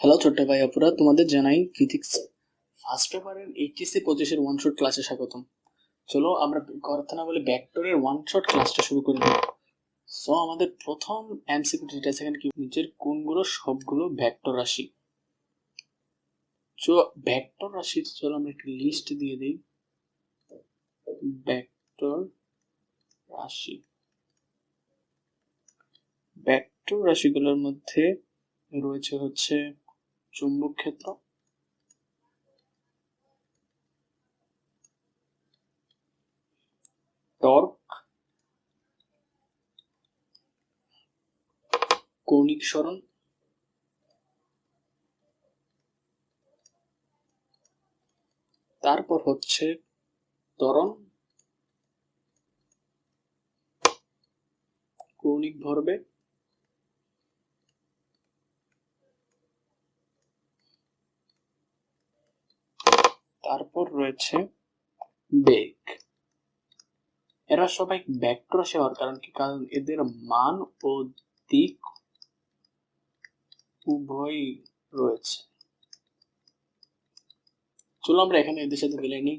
Hello ছোট্ট ভাই আপুরা, তোমাদের জানাই ফিজিক্স ফার্স্ট পেপারের এইচএসসি 25-এর ওয়ান শট ক্লাসে স্বাগতম। চলো আমরা কথা না বলে ভেক্টরের ওয়ান শট ক্লাসটা শুরু করে দিই। সো আমাদের প্রথম এমসিকিউ যেটা আছে এখানে কি, নিচের কোনগুলো সবগুলো ভেক্টর রাশি। সো ভেক্টর রাশি, চলো আমরা একটা লিস্ট দিয়ে দিই। ভেক্টর রাশি, ভেক্টর রাশিগুলোর মধ্যে রয়েছে হচ্ছে চুম্বক ক্ষেত্র, টর্ক, কৌণিক সরণ, তারপর হচ্ছে ত্বরণ, কৌণিক ভরবেগ, তারপর রয়েছে বেগ। এরা সবাই ভেক্টর রাশি হওয়ার কারণ কি, কারণ এদের মান ও দিক উভয়ই রয়েছে। চলো আমরা এখানে এদের সাথে মিলাই নিই।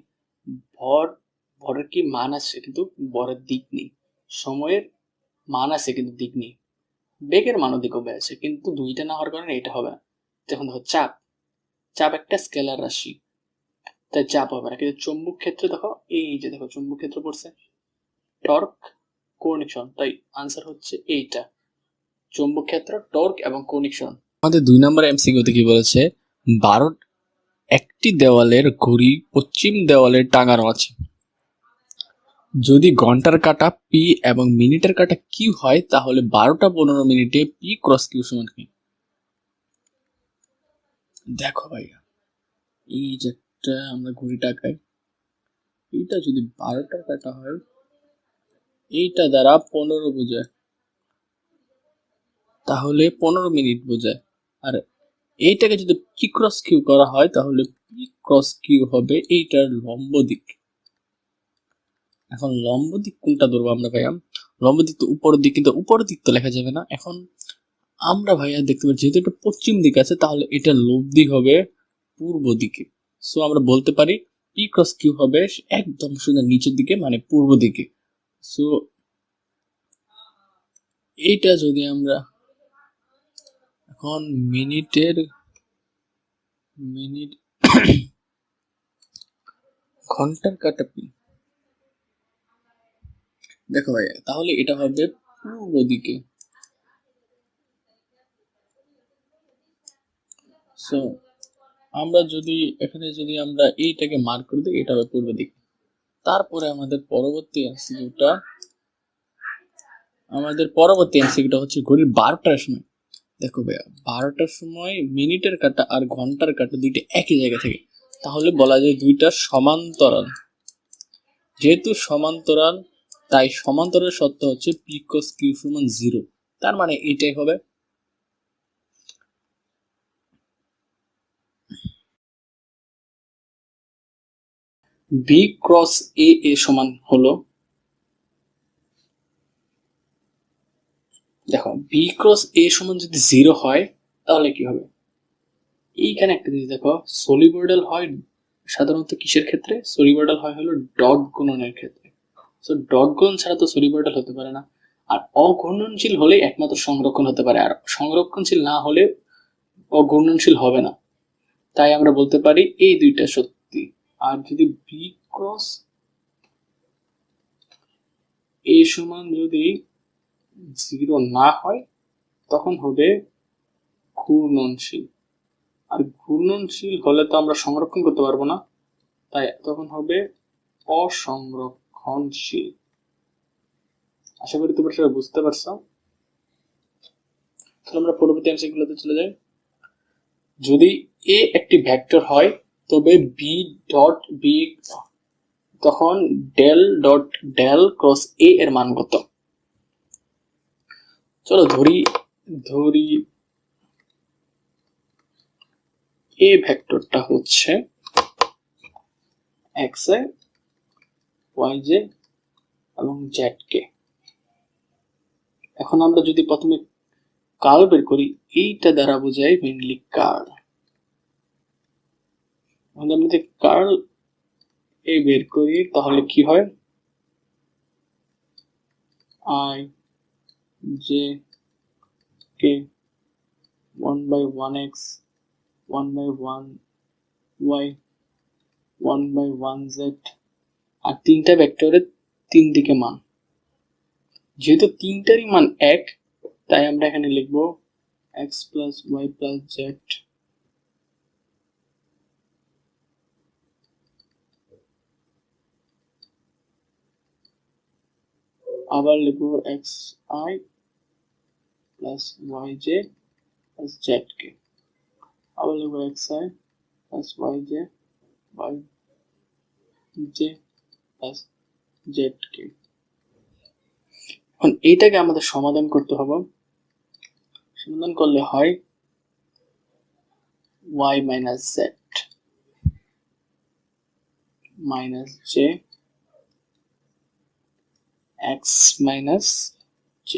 ভরের কি মান আছে কিন্তু ভরের দিক নেই, সময়ের মান আছে কিন্তু দিক নেই, বেগের মান ও দিক উভয় আছে কিন্তু দুইটা না হওয়ার কারণে এটা হবে না। যখন দেখো চাপ, চাপ একটা স্কেলার রাশি, তাই চাপ হবে না। কিন্তু চুম্বক ক্ষেত্র দেখো, এই যে দেখো চুম্বক ক্ষেত্র পড়ছে, টর্ক, কৌণিক সরণ, তাই আনসার হচ্ছে এইটা, চুম্বক ক্ষেত্র, টর্ক এবং কৌণিক সরণ। আমাদের 2 নম্বর এমসিকিউতে কি বলেছে, 12 একটি দেওয়ালের ঘড়ি পশ্চিম দেওয়ালে টাঙানো আছে। যদি ঘন্টার কাঁটা পি এবং মিনিটের কাঁটা কিউ হয় তাহলে 12টা 15 মিনিটে পি ক্রস কিউ সমান কি। দেখো ভাইয়া, এই যে একটা আমরা ঘড়ি টাকাই, এইটা যদি 12টার কাঁটা হয়, এইটা দ্বারা 15 বোঝায়, তাহলে 15 মিনিট বোঝায়। আর এইটাকে যদি পি ক্রস কিউ করা হয় তাহলে পি ক্রস কিউ হবে এইটার লম্ব দিক। এখন লম্ব দিক কোনটা ধরবো আমরা ভাইয়া, লম্ব দিক তো উপরের দিক, কিন্তু উপরের দিক তো লেখা যাবে না। এখন আমরা ভাইয়া দেখতে পাচ্ছি যেহেতু এটা পশ্চিম দিক আছে তাহলে এটা লব দিক হবে পূর্ব দিকে। সো আমরা বলতে পারি পি ক্রস কিউ হবে একদম সোজা নিচের দিকে, মানে পূর্ব দিকে। সো এইটা যদি আমরা এখন মিনিট ঘন্টার কাটা পি, দেখো ভাইয়া তাহলে এটা হবে পূর্ব দিকে। সো আমরা যদি এখানে যদি আমরা এইটাকে মার্ক করে দিই, এটা হবে পূর্ব দিক। তারপরে আমাদের পরবর্তী এমসিকিউটা হচ্ছে ঘড়ির 12টার সময়। দেখো ভাইয়া 12টার সময় মিনিটের কাঁটা আর ঘন্টার কাঁটা দুইটা একই জায়গা থেকে, তাহলে বলা যায় দুইটা সমান্তরাল। যেহেতু সমান্তরাল, তাই সমান্তরাল সত্য হচ্ছে পি কস কিউ সমান 0। তার মানে এটাই হবে বি ক্রস এ সমান হলো, দেখো বি ক্রস এ সমান যদি 0 হয় তাহলে কি হবে, এইখানে একটা জিনিস দেখো, সলিবর্ডাল হয় সাধারণত কিসের ক্ষেত্রে, সলিবর্ডাল হয় হলো ডট গুণনের ক্ষেত্রে। সো ডট গুণন ছাড়া তো সলিবর্ডাল হতে পারে না। আর অঘূর্ণনশীল হলে একমাত্র সংরক্ষণ হতে পারে, আর সংরক্ষণশীল না হলে অঘূর্ণনশীল হবে না। তাই আমরা বলতে পারি এই দুইটা সত্যি। আর যদি বি ক্রস এ সমান যদি 0 না হয় তখন হবে ঘূর্ণনশীল। আর ঘূর্ণনশীল হলে তো আমরা সংরক্ষণ করতে পারবো না, তাই তখন হবে অসংরক্ষণশীল। আশা করি তোমরা সবাই বুঝতে পারছো। তাহলে আমরা পরবর্তী অংশগুলোতে চলে যাই। যদি এ একটি ভেক্টর হয় তবে বি ডট বি, তখন ডেল ডট ডেল ক্রস এ এর মান কত। চলো ধরি ধরি এ ভেক্টরটা হচ্ছে এক্স এ, ওয়াই জে এবং জেড কে। এখন আমরা যদি প্রথমে কার্ল বের করি, এইটা দ্বারা বোঝাই মেইনলি কার্ল। আমরা যদি কার্ল এই বের করি তাহলে কি হয়, I j k 1/1x 1/1y 1/1z, আর তিনটা ভেক্টরের তিন দিকে মান। যেহেতু তিনটারই মান এক, তাই আমরা এখানে লিখব x plus y plus z, আবার লিখব xi plus yj plus zk, আবার লিখব xi plus yj plus zk। এখন এইটাকে আমাদের সমাধান করতে হবে। সমাধান করলে হয় y minus z minus j x minus j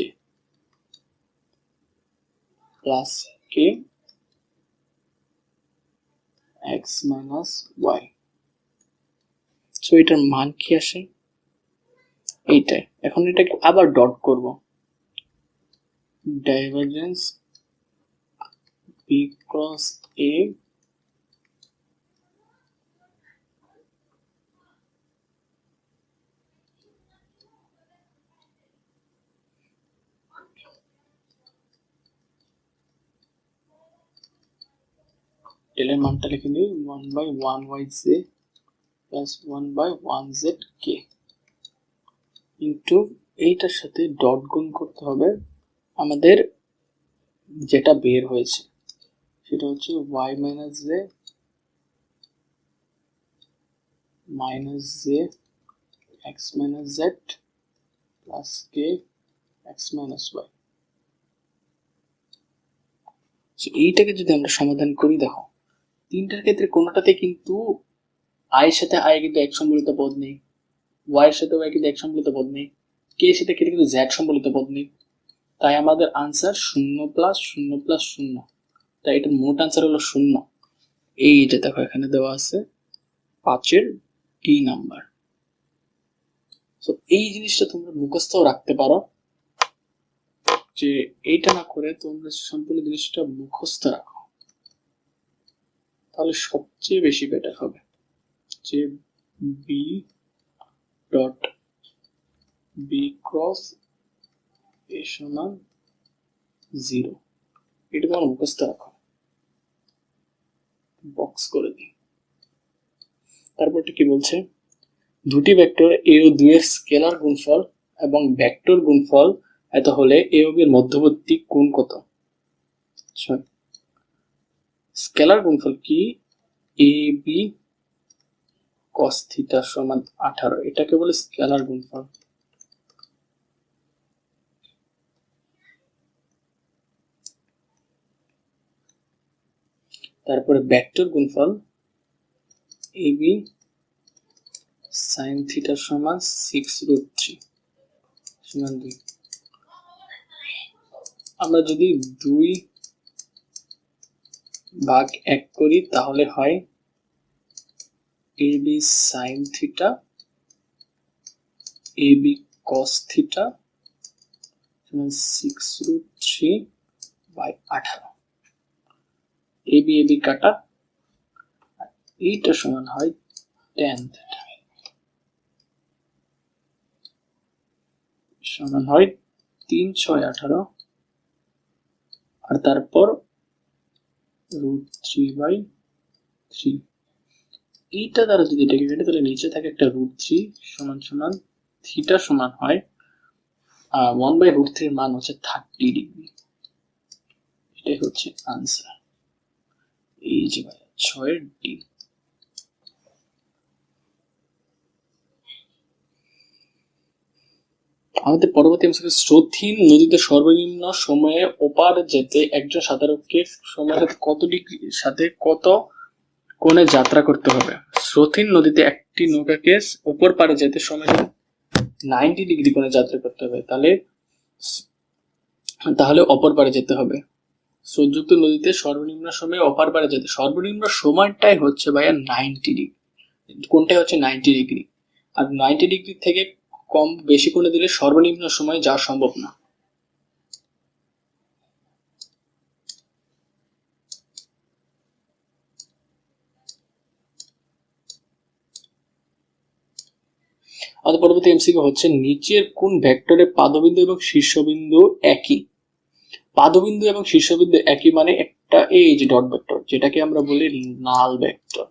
plus k x minus y। So এটার মান কি আসে, এইটাই। এখন এটাকে আবার ডট করব, ডাইভারজেন্স b ক্রস a টেলের মানটা লিখে দিই 1/1yj প্লাস 1/1zk ইন্টু এইটার সাথে ডট গুণ করতে হবে আমাদের যেটা বের হয়েছে, সেটা হচ্ছে y minus j minus j x minus z plus k x minus y। এইটাকে যদি আমরা সমাধান করি, দেখো তিনটার ক্ষেত্রে কোনোটাতে কিন্তু i এর সাথে i কিন্তু এক সম্বলিত পদ নেই, y এর সাথে y কিন্তু এক সম্বলিত পদ নেই, k এর সাথে কিন্তু z সম্বলিত পদ নেই, তাই আমাদের আনসার 0 প্লাস 0 প্লাস 0, তাই এটার মোট আনসার হলো 0। এইটা দেখো এখানে দেওয়া আছে 5-এর ডি নাম্বার। তো এই জিনিসটা তোমরা মুখস্থ রাখতে পারো, যে এইটা না করে তোমরা সম্পূর্ণ জিনিসটা মুখস্থ রাখো, তাহলে সবচেয়ে বেশি বেটার হবে। যে বি ডট বি ক্রস এ সমান 0, এটা তোমার মুখস্থ রাখো, বক্স করে দিই। তারপরটা কি বলছে, দুটি ভেক্টর a ও 2 এর স্কেলার গুণফল এবং ভেক্টর গুণফল এত হলে a ও b এর মধ্যবর্তী কোণ কত। স্কেলার গুণফল কি, a b cos থিটা সমান 18, এটাকে বলে স্কেলার গুণফল। তারপরে ভেক্টর গুণফল ab sin থিটা সমান 6√3 সমান 2। আমরা যদি 2/1 করি তাহলে হয় ab sin theta ab cos theta সমান 6√3/18, ab ab কাটা, এইটা সমান হয় tan থিটা সমান হয় 3/6/18, আর তারপর √3/3। এইটা দ্বারা যদি এটাকে কেটে তাহলে নিচে থাকে একটা √3 সমান সমান থিটা সমান হয় 1/√3 এর মান হচ্ছে 30 ডিগ্রি। এটাই হচ্ছে আনসার। এই যে 6 ডি। আমাদের পরবর্তী অংশে স্রোতহীন নদীতে সর্বনিম্ন সময়ে ওপার যেতে একজন সাঁতারুকে সময়ের সাথে কত ডিগ্রি সাথে কত কোণে যাত্রা করতে হবে। স্রোতহীন নদীতে একটি নৌকাকে ওপর পারে যেতে সময় 90 ডিগ্রি কোণে যাত্রা করতে হবে। তাহলে তাহলে অপর পারে যেতে হবে। স্রোতযুক্ত নদীতে সর্বনিম্ন সময়ে অপর পারে যেতে সর্বনিম্ন সময়টাই হচ্ছে ভাইয়া 90 ডিগ্রি। কোনটাই হচ্ছে 90 ডিগ্রি, আর 90 ডিগ্রি থেকে কম বেশি করে দিলে সর্বনিম্ন সময় যাওয়া সম্ভব না। আমাদের পরবর্তী এমসিকিউ হচ্ছে নিচের কোন ভেক্টরে পাদবিন্দু এবং শীর্ষবিন্দু একই? পাদবিন্দু এবং শীর্ষবিন্দু একই মানে একটা এই যে ডট ভেক্টর, যেটাকে আমরা বলি নাল ভেক্টর।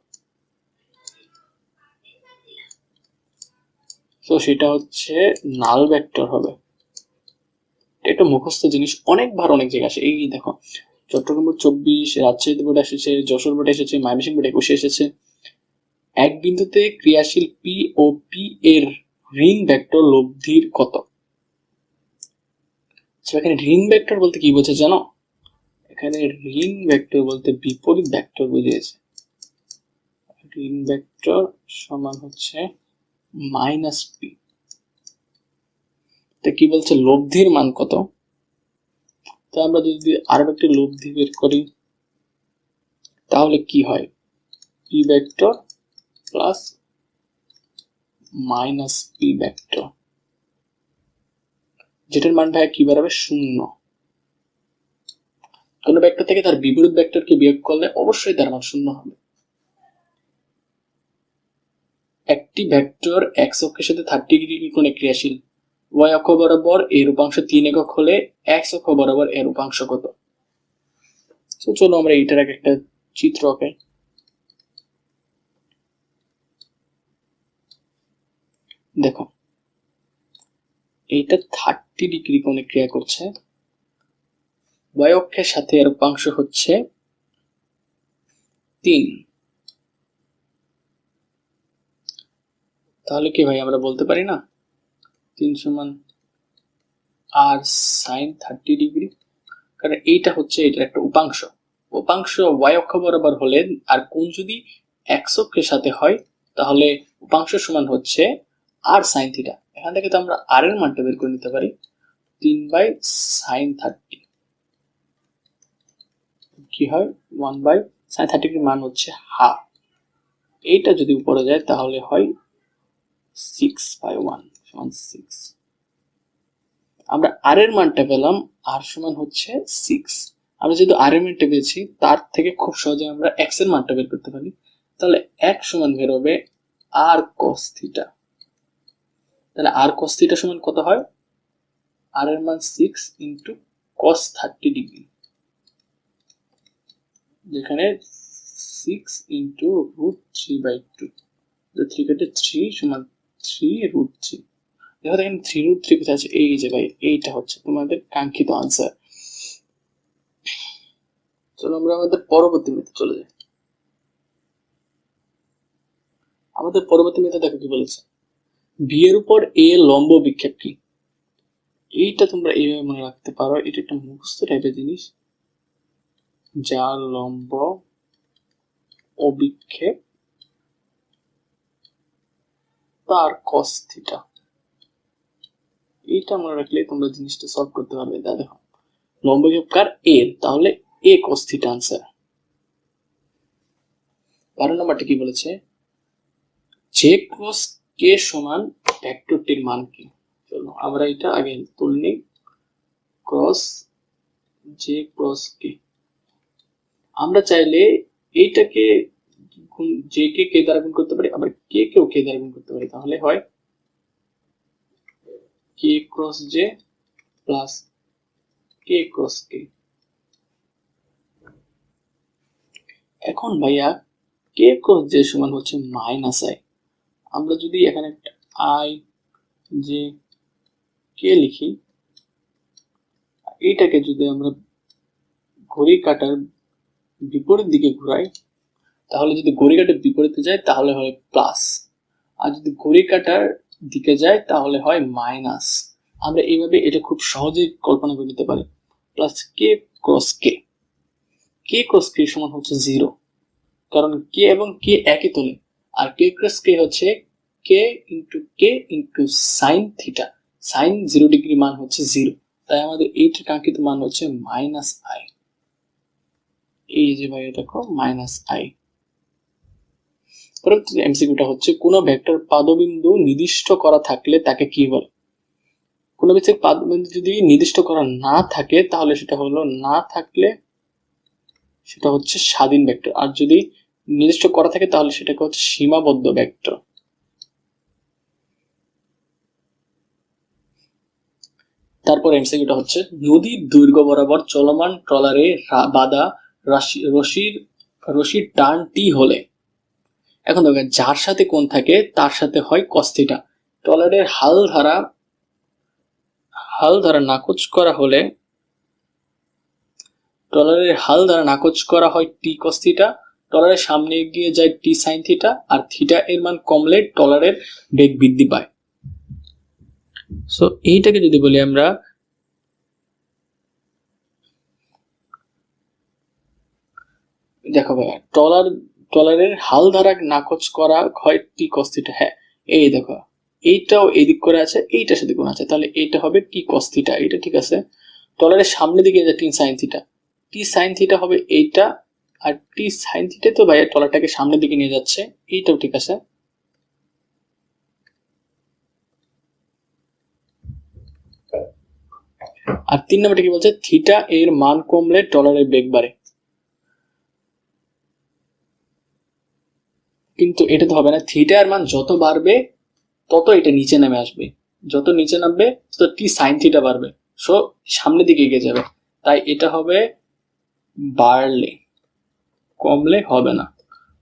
তো সেটা হচ্ছে নাল ভেক্টর হবে। এটা মুখস্থ জিনিস, অনেকবার অনেক জায়গায় আসে। এই দেখো, চট্টগ্রাম বোর্ড 24, রাজশাহী বোর্ড এসেছে, যশোর বোর্ড এসেছে, ময়মনসিংহ বোর্ড 21 এসেছে। এক বিন্দুতে ক্রিয়াশীল পি ও পি এর ঋণ ভেক্টর লব্ধির কত? এখানে ঋণ ভেক্টর বলতে কি বোঝে জানো? এখানে ঋণ ভেক্টর বলতে বিপরীত ভেক্টর বুঝিয়েছে। ঋণ ভেক্টর সমান হচ্ছে মাইনাস পি। তো কি বলছে লব্ধির মান কত? তো আমরা যদি আরো একটা লব্ধি বের করি তাহলে কি হয়? P vector plus minus P vector, যেটার মান ভাই কি বাড়াবে? 0। কোন ভেক্টর থেকে তার বিপরীত ভেক্টরকে বিয়োগ করলে অবশ্যই তার মান 0 হবে। একটি ভেক্টর এক্স অক্ষের সাথে 30 ডিগ্রি কোণে ক্রিয়াশীল, ওয়াই অক্ষ বরাবর এর উপাংশ 3 একক হলে এক্স অক্ষ বরাবর এর উপাংশ কত? তো চলো আমরা এইটার একটা চিত্র আঁকাই। দেখো, এইটা 30 ডিগ্রি কোণে ক্রিয়া করছে, ওয়াই অক্ষের সাথে এর উপাংশ হচ্ছে 3। তাহলে কি ভাই আমরা বলতে পারি না 3 সমান আর সাইন 30 ডিগ্রি? কারণ এইটা হচ্ছে এটার একটা উপাংশ। উপাংশ ওয়াই অক্ষ বরাবর হলে আর কোণ যদি এক্স অক্ষের সাথে হয় তাহলে উপাংশ সমান হচ্ছে আর সাইন থিটা। এখান থেকে তো আমরা আর এর মানটা বের করে নিতে পারি, 3/sin30 কি হয় 1/sin30 এর মান হচ্ছে হাফ। এইটা যদি উপরে যায় তাহলে হয় 6/1 সমান 6। আমরা আর এর মানটা পেলাম, আর সমান হচ্ছে 6। আমরা যেহেতু আর এর মানটা পেয়েছি তার থেকে খুব সহজে আমরা এক্স এর মানটা বের করতে পারি। তাহলে x সমান বের হবে আর cos থিটা। তাহলে আর cos থিটা সমান কত হয়? আর এর মান 6 ইনটু cos 30 ডিগ্রি, যেখানে 6 ইনটু √3/2, তো 3 কেটে 3 সমান 3√3। দেখো দেখেন 3√3 কোথায় আছে? এই যে ভাই, এইটা হচ্ছে তোমাদের কাঙ্ক্ষিত আনসার। চলো আমরা আমাদের পরবর্তী মেথড চলে যাই। আমাদের পরবর্তী মেথড দেখো কি বলেছে, বি এর উপর এ লম্ব বিক্ষেপ কি? এইটা তোমরা এইভাবে মনে রাখতে পারো, এটা একটা মুখস্থ টাইপের জিনিস, যার লম্ব অবিক্ষেপ তার cos থিটা। এইটা মনে রাখলে তোমরা জিনিসটা সলভ করতে পারবে। দেখো লম্ব বিক্ষেপ কার? এর, তাহলে a cos থিটা আনসার। 12 নম্বরটা কি বলেছে, জে ক্রস কে সমান ভেক্টরটির মান কি? চলো আমরা এটা আগে তুলে নিই। ক্রস জে ক্রস কে, আমরা চাইলে এইটাকে জে কে কে দ্বারা গুণ করতে পারি, আবার কে কেও কে দ্বারা গুণ করতে পারি। তাহলে হয় কে ক্রস জে প্লাস কে ক্রস কে। এখন ভাইয়া কে ক্রস জে সমান হচ্ছে মাইনাস আই। আমরা যদি এখানে একটা আই জে কে লিখি, এইটাকে যদি আমরা ঘড়ি কাটার বিপরীত দিকে ঘুরাই, তাহলে যদি ঘড়ি কাটার বিপরীতে যায় তাহলে হয় প্লাস, আর যদি ঘড়ি কাটার দিকে যায় তাহলে হয় মাইনাস। আমরা এইভাবে এটা খুব সহজেই কল্পনা করে নিতে পারি। প্লাস কে ক্রস কে, কে ক্রস কে সমান হচ্ছে 0, কারণ কে এবং কে একই তোলে, আর কে ক্রস কে হচ্ছে K into sine theta. Sine 0 degree মান হচ্ছে 0, তাই আমাদের এইটার কাঙ্ক্ষিত মান হচ্ছে মাইনাস আই। এই যে ভাই দেখো মাইনাস আই। পরবর্তী এমসিকিউটা হচ্ছে কোন ভেক্টর পাদবিন্দু নির্দিষ্ট করা থাকলে তাকে কি বলে? কোন ভেক্টর পাদবিন্দু যদি নির্দিষ্ট করা না থাকে তাহলে সেটা হলো না থাকলে সেটা হচ্ছে স্বাধীন ভেক্টর, আর যদি নির্দিষ্ট করা থাকে তাহলে সেটাকে হচ্ছে সীমাবদ্ধ ভেক্টর। তারপর এমসিকিউটা হচ্ছে নদীর দৈর্ঘ্য বরাবর চলমান ট্রলারে বাঁধা রশির টান টি হলে, এখন দেখেন যার সাথে কোণ থাকে তার সাথে হয় cos থিটা। ট্রলারের হাল দ্বারা নাকচ করা হলে হয় টি cos থিটা, ট্রলারের সামনে এগিয়ে যায় টি sin থিটা, আর থিটা এর মান কমলে ট্রলারের বেগ বৃদ্ধি পায়। সো এইটাকে যদি বলি আমরা দেখো ভাইয়া ট্রলারের হাল দ্বারা নাকচ করা হয় টি cos থিটা। হ্যাঁ এই দেখো এইটাও এদিক করে আছে, এইটার সাথে কোণ আছে, তাহলে এটা হবে টি cos থিটা। এটা ঠিক আছে। ট্রলারের সামনের দিকে যে টি sin থিটা, টি sin থিটা হবে এইটা, আর টি sin থিটা তো ভাইয়া ট্রলারটাকে সামনের দিকে নিয়ে যাচ্ছে, এইটাও ঠিক আছে। আর 3 নম্বরটা কি বলছে, থিটা এর মান কমলে ট্রলারের বেগ বাড়ে। কিন্তু এটা তো হবে না, থিটা এর মান যত বাড়বে তত এটা নিচে নেমে আসবে, যত নিচে নামবে তত টি sin থিটা বাড়বে, সো সামনের দিকে এগিয়ে যাবে। তাই এটা হবে বাড়লে, কমলে হবে না।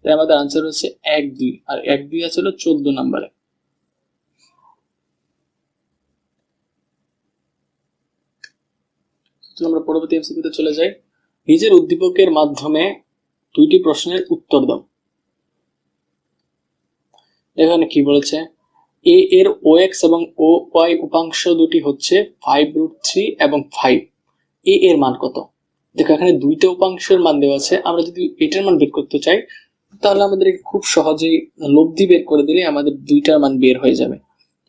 তাই আমাদের আনসার হচ্ছে 1 2, আর 1 2 আছে হলো 14 নম্বরে। আমরা পরবর্তী এমসিকিউতে চলে যাই। নিজের উদ্দীপকের মাধ্যমে 2টি প্রশ্নের উত্তর দাও। এখানে কি বলেছে, এ এর OX এবং OY উপাংশ দুটি হচ্ছে 5√3 এবং 5। এ এর মান কত? দেখো এখানে দুইটা উপাংশের মান দেওয়া আছে, আমরা যদি এটার মান বের করতে চাই তাহলে আমাদের খুব সহজেই লব্ধি বের করে দিলে আমাদের দুইটার মান বের হয়ে যাবে।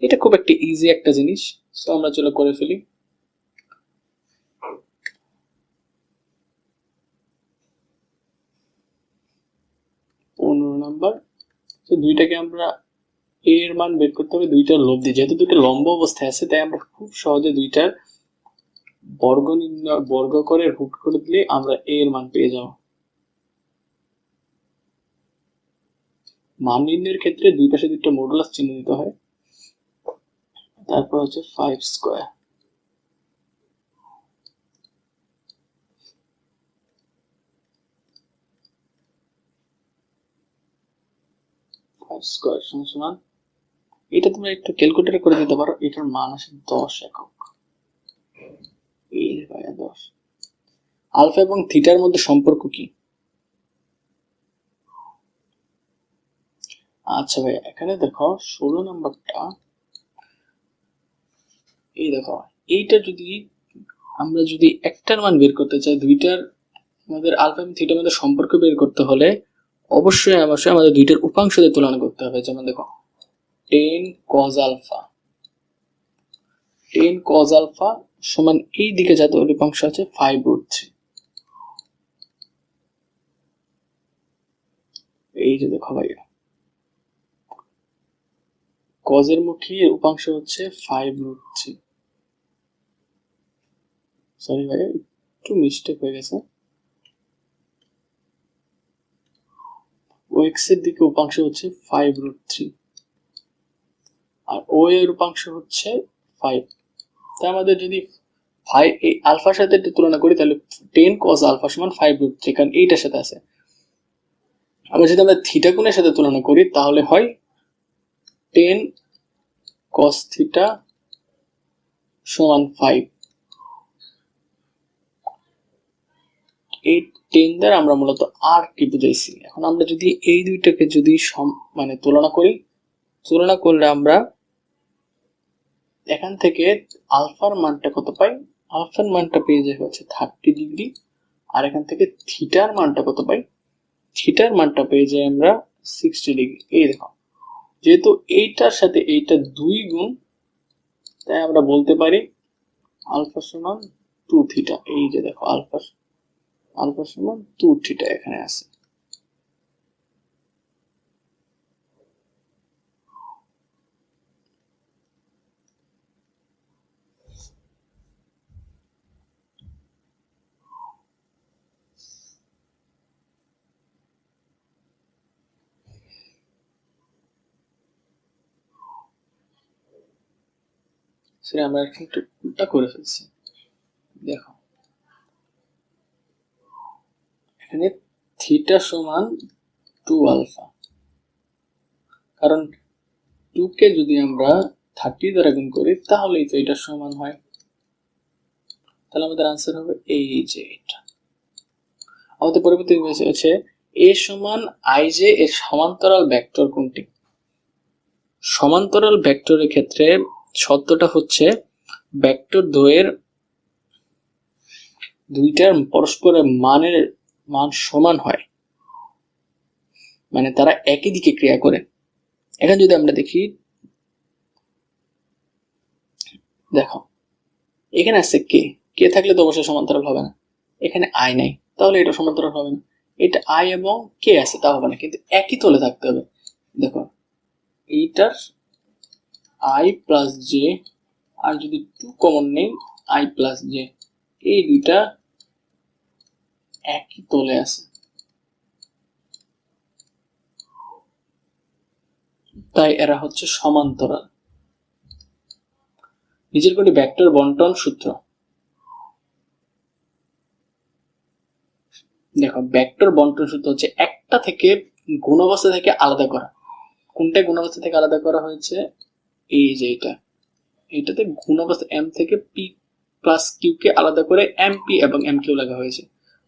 এটা খুব একটা ইজি একটা জিনিস, তো আমরা চলো করে ফেলি। নাম্বার, তো দুইটাকে আমরা এর মান বের করতে হবে, দুইটার লব্ধি, যেহেতু দুইটা লম্ব অবস্থায় আছে তাই আমরা খুব সহজে দুইটার বর্গ করে রুট করে দিলে আমরা এর মান পেয়ে যাব। মান নির্ণয়ের ক্ষেত্রে দুই পাশে দুইটা মডুলাস চিহ্ন দিতে হয়। তারপর হচ্ছে 5 স্কয়ার, সমান, এটা তোমরা একটু ক্যালকুলেটর করে দিতে পারো, এটার মান আসে 10 একক। এই ভাইয়া 10। আলফা এবং থিটার মধ্যে সম্পর্ক কি? আচ্ছা ভাই এখানে দেখো 16 নাম্বারটা, এই দেখো এইটা যদি আমরা যদি একটার মান বের করতে চাই, দুইটার আমাদের আলফা এবং থিটার মধ্যে সম্পর্ক বের করতে হলে অবশ্যই আমাদের দুইটার উপাংশ দিয়ে তুলনা করতে হবে। যেমন দেখো 10 cos আলফা, 10 cos আলফা সমান এই দিকে যাতে উপাংশ আছে 5√3। এই যে দেখো ভাইয়া cos এর মুখী উপাংশ হচ্ছে 5√3। সরি ভাইয়া একটু মিস্টেক হয়ে গেছে, OX এর দিকে উপাংশ হচ্ছে 5√3 আর O এর উপাংশ হচ্ছে 5। তাই আমাদের যদি এই আলফার সাথে তুলনা করি তাহলে 10 cos আলফা সমান 5√3, কারণ এইটার সাথে আছে। আবার যদি আমরা থিটা কোণের সাথে তুলনা করি তাহলে হয় 10 cos থিটা সমান 5। এই 10 দ্বারা আমরা মূলত আর কি বুঝাইছি। এখন আমরা যদি এই দুইটাকে যদি মানে তুলনা করলে আমরা এখান থেকে আলফার মানটা কত পাই, আলফার মানটা পেয়ে যাই হচ্ছে 30 ডিগ্রি, আর এখান থেকে থিটার মানটা কত পাই, থিটার মানটা পেয়ে যাই আমরা 60 ডিগ্রি। এই দেখো যেহেতু এইটার সাথে এইটা 2 গুণ, তাই আমরা বলতে পারি আলফা সমান 2 থিটা। এই যে দেখো আলফা সমান 2 থিটা এখানে আছে। সেটা আমরা একটু উল্টা করে ফেলছি। দেখো এখানে থিটা সমান 2 আলফা, কারণ 2 কে যদি আমরা 30 দ্বারা গুণ করি তাহলেই তো এটা সমান হয়। তাহলে আমাদের আনসার হবে এই যে এটা। আমাদের পরবর্তী হচ্ছে a সমান ij এর সমান্তরাল ভেক্টর কোনটি? সমান্তরাল ভেক্টরের ক্ষেত্রে শর্তটা হচ্ছে ভেক্টর দ্বয়ের দুইটার পরস্পরের মান সমান হয়, মানে তারা একই দিকে ক্রিয়া করে। এখন যদি আমরা দেখি, দেখো এখানে আছে কে থাকলে তো অবশ্যই সমান্তরাল হবে না, এখানে আই নাই তাহলে এটা সমান্তরাল হবে না, এটা আই এবং কে আছে তা হবে না, কিন্তু একই তলে থাকতে হবে। দেখো এইটার আই প্লাস জে, আর যদি 2 কমন নেই আই প্লাস জে, এই দুইটা একই তলে আছে, তাই এরা হচ্ছে সমান্তরাল। নিচের কোনটি ভেক্টর বন্টন সূত্র? দেখো ভেক্টর বন্টন সূত্র হচ্ছে একটা থেকে গুণ অবস্থা থেকে আলাদা করা। কোনটা গুণ অবস্থা থেকে আলাদা করা হয়েছে? এই যে এইটাতে গুণ অবস্থা এম থেকে পি প্লাস কিউ কে আলাদা করে এম পি এবং এম কিউ লাগা হয়েছে,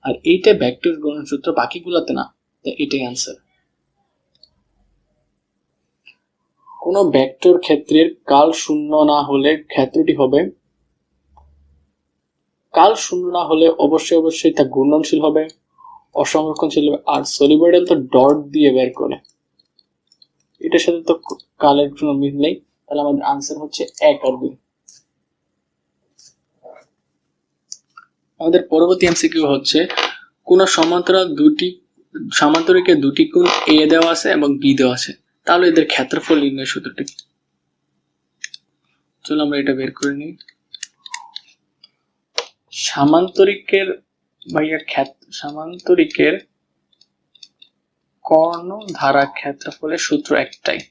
আর এইটা ভেক্টর গুণন সূত্র, বাকিগুলোতে না। এটাই আনসার। কোন ভেক্টর ক্ষেত্রের কাল শূন্য না হলে ক্ষেত্রটি হবে, কাল শূন্য না হলে অবশ্যই তা ঘূর্ণনশীল হবে, অসংরক্ষণশীল হবে, আর সলিবয়েডাল তো ডট দিয়ে বের করে, এটার সাথে তো কালের কোনো মিল নেই। তাহলে আমাদের আনসার হচ্ছে 1 আর 2। আমাদের পরবর্তী এমসিকিউ হচ্ছে কোন সমান্তরিকের দুটি কোণ এ দেওয়া আছে এবং বি দেওয়া আছে, তাহলে এদের ক্ষেত্রফল নির্ণয় সূত্রটি। চলো আমরা এটা বের করে নিই। সামান্তরিকের কর্ণ ধারা ক্ষেত্রফলের সূত্র একটাই।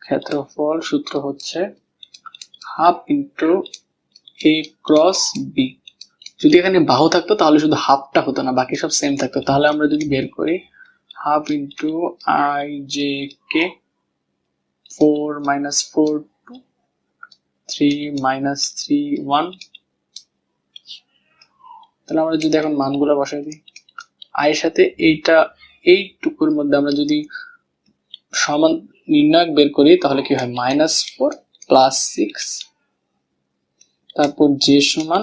ক্ষেত্রফল সূত্র হচ্ছে হাফ ইন্টু এ ক্রস বি। যদি এখানে বাহু থাকতো তাহলে শুধু হাফটা হতো না, বাকি সব সেম থাকতো। তাহলে আমরা যদি বের করি half into I J K 4 minus 4 2 3 minus 3 1, তাহলে আমরা যদি এখন মানগুলো বসাই দিই, আই এর সাথে এইটুকুর মধ্যে আমরা যদি সমান নির্ণায়ক বের করি তাহলে কি হয়, -4 প্লাস 6, তারপর জে সমান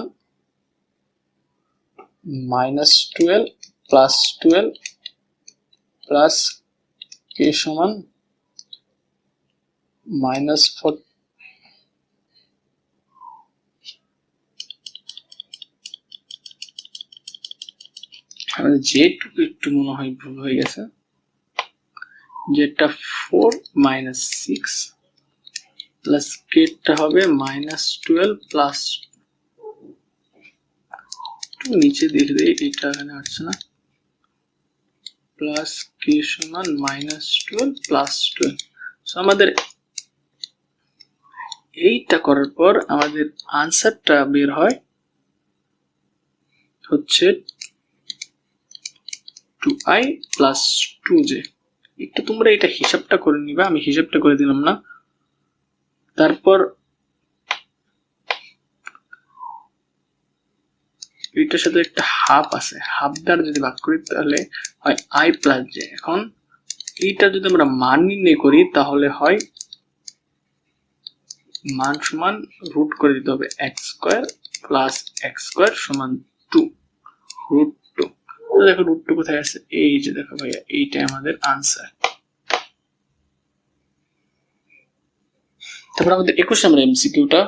-12 প্লাস 12 প্লাস কে সমান -4। আমাদের জেটুকু একটু মনে হয় ভুল হয়ে গেছে, যেটা 4 minus 6 প্লাস কেটা হবে -12 প্লাস নিচে দেখে দেই, এটা এখানে আসছে না, প্লাস কে সমান -12 প্লাস 12। সো আমাদের এইটা করার পর আমাদের আনসারটা বের হয় হচ্ছে 2i প্লাস 2j। একটু তোমরা এটা হিসাবটা করে নিবা, আমি হিসাবটা করে দিলাম না। তারপর এটার সাথে একটা হাফ আছে, হাফ দ্বারা যদি ভাগ করি তাহলে হয় i প্লাস j। এখন এইটা যদি আমরা মান নির্ণয় করি তাহলে হয় মান সমান রুট করে দিতে হবে x square plus x square সমান 2 √2। তো দেখো √2 কোথায় আছে, এই যে দেখো ভাইয়া, এইটাই আমাদের আনসার। তারপর আমাদের 21 নম্বর এমসিকিউটা,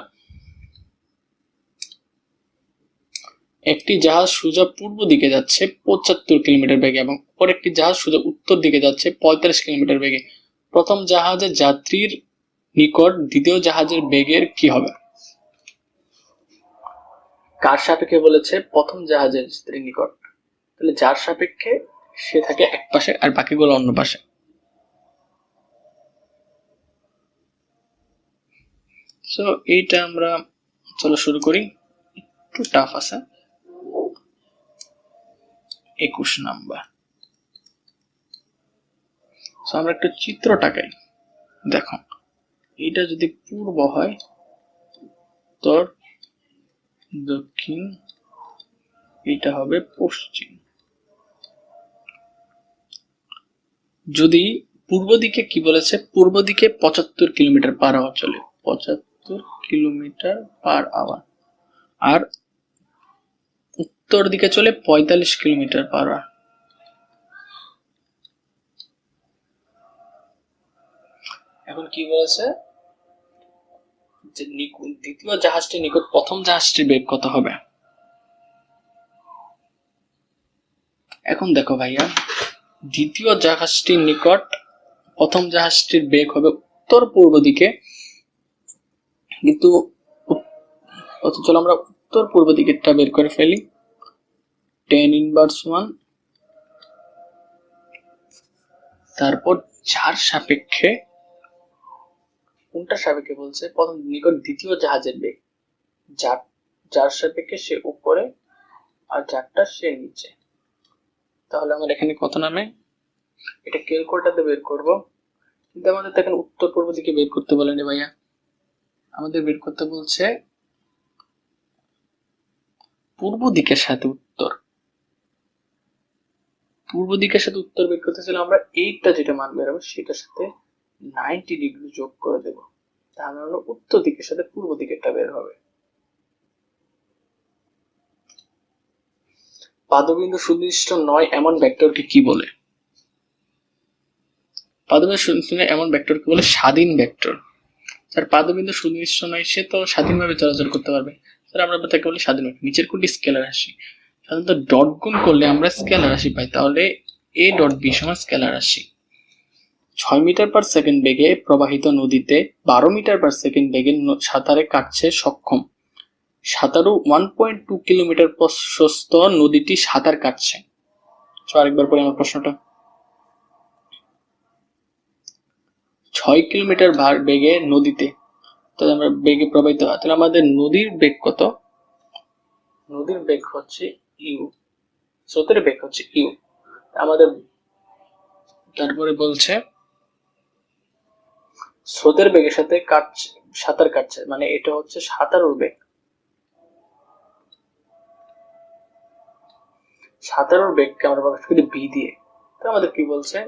একটি জাহাজ সোজা পূর্ব দিকে যাচ্ছে 75 কিলোমিটার বেগে এবং অপর একটি জাহাজ সোজা উত্তর দিকে যাচ্ছে 45 কিলোমিটার বেগে। প্রথম জাহাজের যাত্রীর নিকট দ্বিতীয় জাহাজের বেগের কি হবে? কার সাপেক্ষে বলেছে? প্রথম জাহাজের যাত্রীর নিকট। তাহলে যার সাপেক্ষে সে থাকে এক পাশে আর বাকিগুলো অন্য পাশে। সো এইটা আমরা চলো শুরু করি, একটু টাফ আছে। 21 নাম্বার। সো আমরা একটু চিত্র টাকাই, দেখো এটা যদি পূর্ব হয়, উত্তর, দক্ষিণ, এটা হবে পশ্চিম। যদি পূর্ব দিকে কি বলেছে? পূর্ব দিকে 75 কিলোমিটার পার আওয়ার চলে, 75 কিলোমিটার পার আওয়ার, আর উত্তর দিকে চলে 45 কিলোমিটার পার আওয়ার। এখন কি বলেছে যে দ্বিতীয় জাহাজটির নিকট প্রথম জাহাজটির বেগ কত হবে? এখন দেখো ভাইয়া, দ্বিতীয় জাহাজটির নিকট প্রথম জাহাজটির বেগ হবে উত্তর পূর্ব দিকে, কিন্তু চলো আমরা উত্তর পূর্ব দিকেরটা বের করে ফেলি। 10 ইনভার্স 1, তারপর যার সাপেক্ষে, কোনটা সাপেক্ষে বলছে? প্রথম নিকট দ্বিতীয় জাহাজের বেগ, যার সাপেক্ষে সে উপরে আর যারটা সে নিচে। তাহলে আমার এখানে কত নামে? এটা ক্যালকুলেটরতে বের করব, কিন্তু আমাদের তো এখানে উত্তর পূর্ব দিকে বের করতে বলেনি ভাইয়া, আমাদের বের করতে বলছে পূর্ব দিকের সাথে উত্তর। পূর্ব দিকের সাথে উত্তর বের করতে চাইলে আমরা এইটা যেটা মান বের হবে সেটার সাথে 90 ডিগ্রি যোগ করে দেব, তাহলে হলো উত্তর দিকের সাথে পূর্ব দিকেরটা বের হবে। পাদবিন্দু সুনির্দিষ্ট নয় এমন ভেক্টরকে কি বলে? পাদবিন্দু সুনির্দিষ্ট এমন ভেক্টরকে বলে স্বাধীন ভেক্টর। যার পাদবিন্দু সুনির্দিষ্ট নয় সে তো স্বাধীনভাবে চলাচল করতে পারবে, স্যার আমরা তাকে বলি স্বাধীন ভেক্টর। নিচের কোনটি স্কেলার রাশি? সাধারণত ডট গুণ করলে আমরা স্কেলার রাশি পাই, তাহলে a ডট b সমান স্কেলার রাশি। 6 মিটার পার সেকেন্ড বেগে প্রবাহিত নদীতে 12 মিটার পার সেকেন্ড বেগে সাঁতারে কাটছে সক্ষম সাঁতারু 1.2 কিলোমিটার প্রশস্ত নদীটি সাঁতার কাটছে। আরেকবার পরে আমার প্রশ্নটা, 6 কিলোমিটার বেগে নদীতে, তাহলে আমরা বেগে প্রবাহিত, তাহলে আমাদের নদীর বেগ কত? নদীর বেগ হচ্ছে ইউ, স্রোতের বেগ হচ্ছে ইউ। আমাদের তারপরে বলছে স্রোতের বেগের সাথে কাটছে, সাঁতার কাটছে, মানে এটা হচ্ছে সাঁতারুর বেগ। সাঁতারুর বেগকে আমরা প্রকাশ করি বি দিয়ে। তো আমাদের কি বলছে?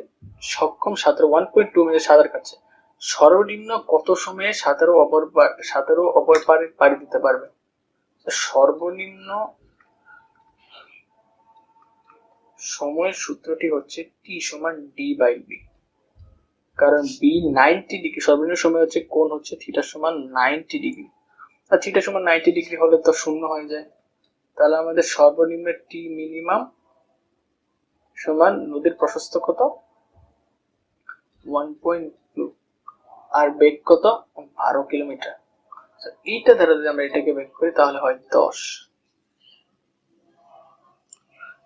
সক্ষম সাঁতারু 1.2 মিনিট সাঁতার কাটছে, সর্বনিম্ন কত সময়ে সাঁতারু অপর পারে পাড়ি দিতে পারবে? সর্বনিম্ন সময়ের সূত্রটি হচ্ছে টি সমান ডি বাই বি, কারণ বি 90 ডিগ্রি, সর্বনিম্ন সময় হচ্ছে কোণ হচ্ছে থিটা সমান 90 ডিগ্রি, আর থিটা সমান 90 ডিগ্রি হলে তো শূন্য হয়ে যায়। তাহলে আমাদের সর্বনিম্ন টি মিনিমাম সমান নদীর প্রশস্ত কত? 1.2, আর বেগ কত? 12 কিলোমিটার। এইটা দ্বারা যদি আমরা এটাকে বেগ করি তাহলে হয় 10,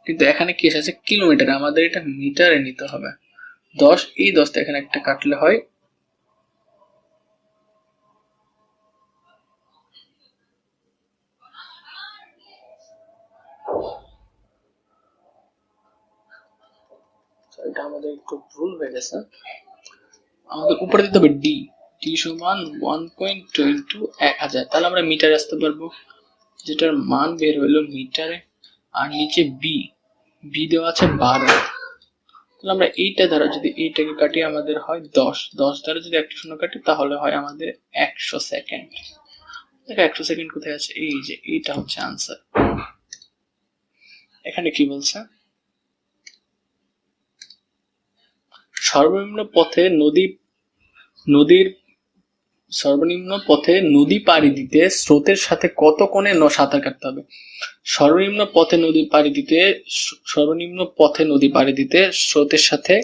কিন্তু এখানে কি এসেছে কিলোমিটার, আমাদের এটা মিটারে নিতে হবে। 10, এই 10টা এখানে একটা কাটলে হয় এটা আমাদের একটু ভুল হয়ে গেছে, আমাদের উপরে দিতে হবে ডি, টি সমান 1.2 ইন্টু 1000, তাহলে আমরা মিটারে আসতে পারবো, যেটার মান বের হলো মিটারে। আর নিচে বি, বি দেওয়া আছে 12, তাহলে আমরা এইটা দ্বারা যদি এইটাকে কাটি আমাদের হয় 10, 10 দ্বারা যদি একটা শূন্য কাটি তাহলে হয় আমাদের 100 সেকেন্ড। দেখো 100 সেকেন্ড কোথায় আছে? এই যে এইটা হচ্ছে আনসার। এখানে কি বলছে? সর্বনিম্ন পথে নদীর সর্বনিম্ন পথে নদী পাড়ি দিতে স্রোতের সাথে কত কোণে সাঁতার কাটতে হবে? সর্বনিম্ন পথে নদী পাড়ি দিতে স্রোতের সাথে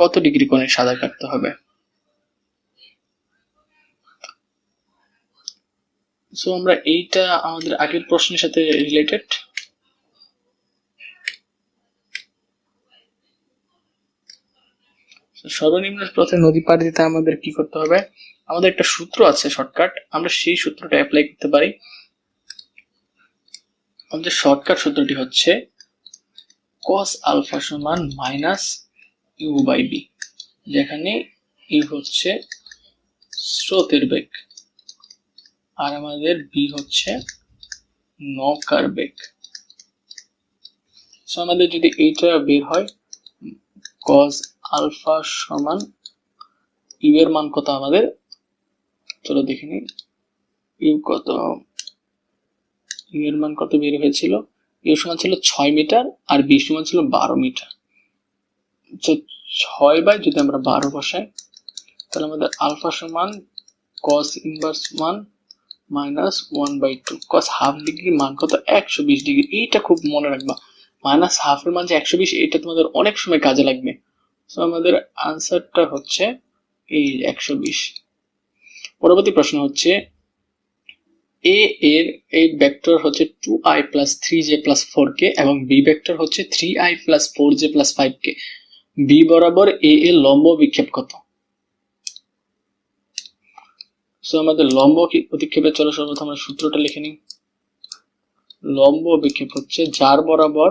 কত ডিগ্রি কোণে সাঁতার কাটতে হবে? সো আমরা এইটা আমাদের আগের প্রশ্নের সাথে রিলেটেড। সর্বনিম্ন পথে নদী পাড়ি দিতে আমাদের কি করতে হবে? আমাদের একটা সূত্র আছে শর্টকাট, আমরা সেই সূত্রটা অ্যাপ্লাই করতে পারি। আমাদের শর্টকাট সূত্রটি হচ্ছে cos আলফা সমান মাইনাস ইউ বাই বি, যেখানে ইউ হচ্ছে স্রোতের বেগ আর আমাদের বি হচ্ছে নৌকার বেগ। সো আমাদের যদি এইটা বের হয় cos আলফা সমান ইউ এর মান কত আমাদের, চলো দেখে নিই ইউ কত, ইউ এর মান কত বের হয়েছিল, ইউ সমান ছিল 6 মিটার আর বি সমান ছিল 12 মিটার। তো 6 বাই যদি আমরা 12 বসাই তাহলে আমাদের আলফা সমান cos inverse 1 minus 1/2। cos half degree মান কত? 120 ডিগ্রি। এইটা খুব মনে রাখবা, মাইনাস হাফ এর মান যে 120, এটা তোমাদের অনেক সময় কাজে লাগবে। সো আমাদের আনসারটা হচ্ছে এই 120। পরবর্তী প্রশ্ন হচ্ছে এ এর এই ভেক্টর হচ্ছে 2i plus 3j plus 4k এবং বি ভেক্টর হচ্ছে 3i plus 4j plus 5k। B বরাবর এ এর লম্ব বিক্ষেপ কত? সো আমাদের লম্ব প্রতিক্ষেপের, চলো সর্বপ্রথম আমরা সূত্রটা লিখে নিই। লম্ব বিক্ষেপ হচ্ছে যার বরাবর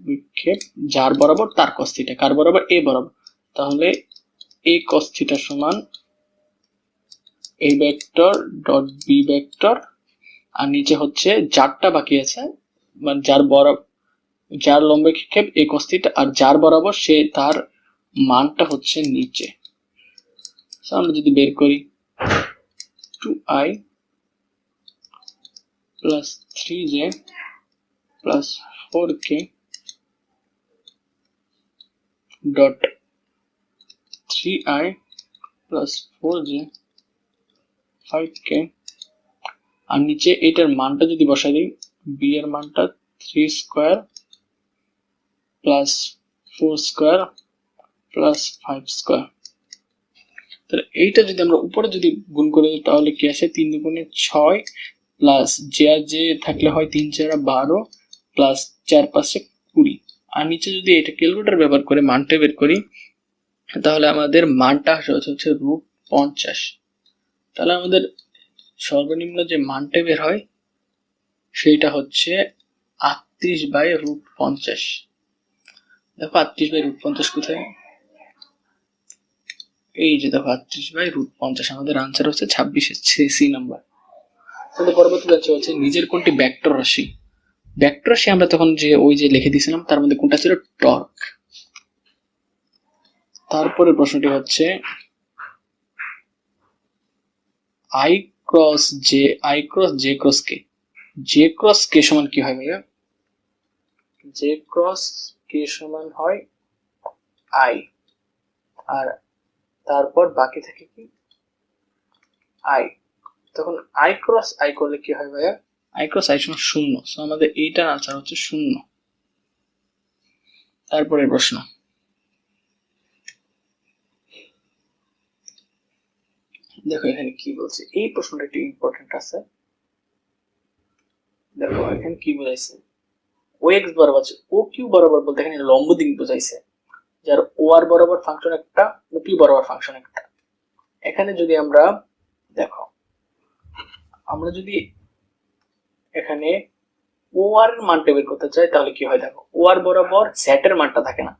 বিক্ষেপ, যার বরাবর তার cos থিটা, কার বরাবর? এ বরাবর। তাহলে a cos থিটা সমান a vector dot B vector, আর নিচে হচ্ছে যারটা বাকি আছে মানে যার বরাবর, যার লম্ব বিক্ষেপ a cos থিটা আর যার বরাবর সে তার মানটা হচ্ছে নিচে। সো আমরা যদি বের করি 2i plus 3j plus 4k dot 3i plus 4j 5k, আর নিচে এটার মানটা যদি বসাই দিই, বি এর মানটা 3 square plus 4 square plus 5 square. তাহলে এইটা যদি আমরা উপরে যদি গুণ করে দিই তাহলে কি আসে? 3 দুগুণে 6 প্লাস জে আর জে থাকলে হয় 3 4 12 প্লাস 4 5 20। আর নিচে যদি এটা ক্যালকুলেটর ব্যবহার করে মানটা বের করি তাহলে আমাদের মানটা হচ্ছে √50। তাহলে আমাদের সর্বনিম্ন যে মানটা বের হয় সেইটা হচ্ছে 38/√50। দেখো 38/√50 কোথায়? এই যে দেখো 38/√50, আমাদের আনসার হচ্ছে 26 সি নাম্বার। তাহলে পরবর্তী হচ্ছে নিজের কোনটি ভেক্টর রাশি? ভেক্টর রাশি আমরা তখন যে ওই যে লিখে দিয়েছিলাম তার মধ্যে কোনটা ছিল? টর্ক। তারপরে প্রশ্নটি হচ্ছে i cross J cross K, J cross কে সমান কি হয় ভাইয়া? জে ক্রস কে সমান হয় i, আর তারপর বাকি থাকে কি? i। তখন i ক্রস i করলে কি হয় ভাইয়া? i ক্রস i সমান 0। সো আমাদের এইটার আনসার হচ্ছে 0। তারপরে প্রশ্ন, দেখো এখানে কি বলছে, এই প্রশ্নটা একটু ইম্পর্টেন্ট আছে। দেখো এখানে কি বোঝাইছে, ও এক্স বরাবর ও কিউ বরাবর বলতে এখানে লম্ব দিক বোঝাইছে, যার ও আর বরাবর ফাংশন একটা, ও কিউ বরাবর ফাংশন একটা। এখানে যদি আমরা দেখো, আমরা যদি এখানে ও আর এর মানটা বের করতে চাই তাহলে কি হয়? দেখো ও আর বরাবর জেড এর মানটা থাকে না,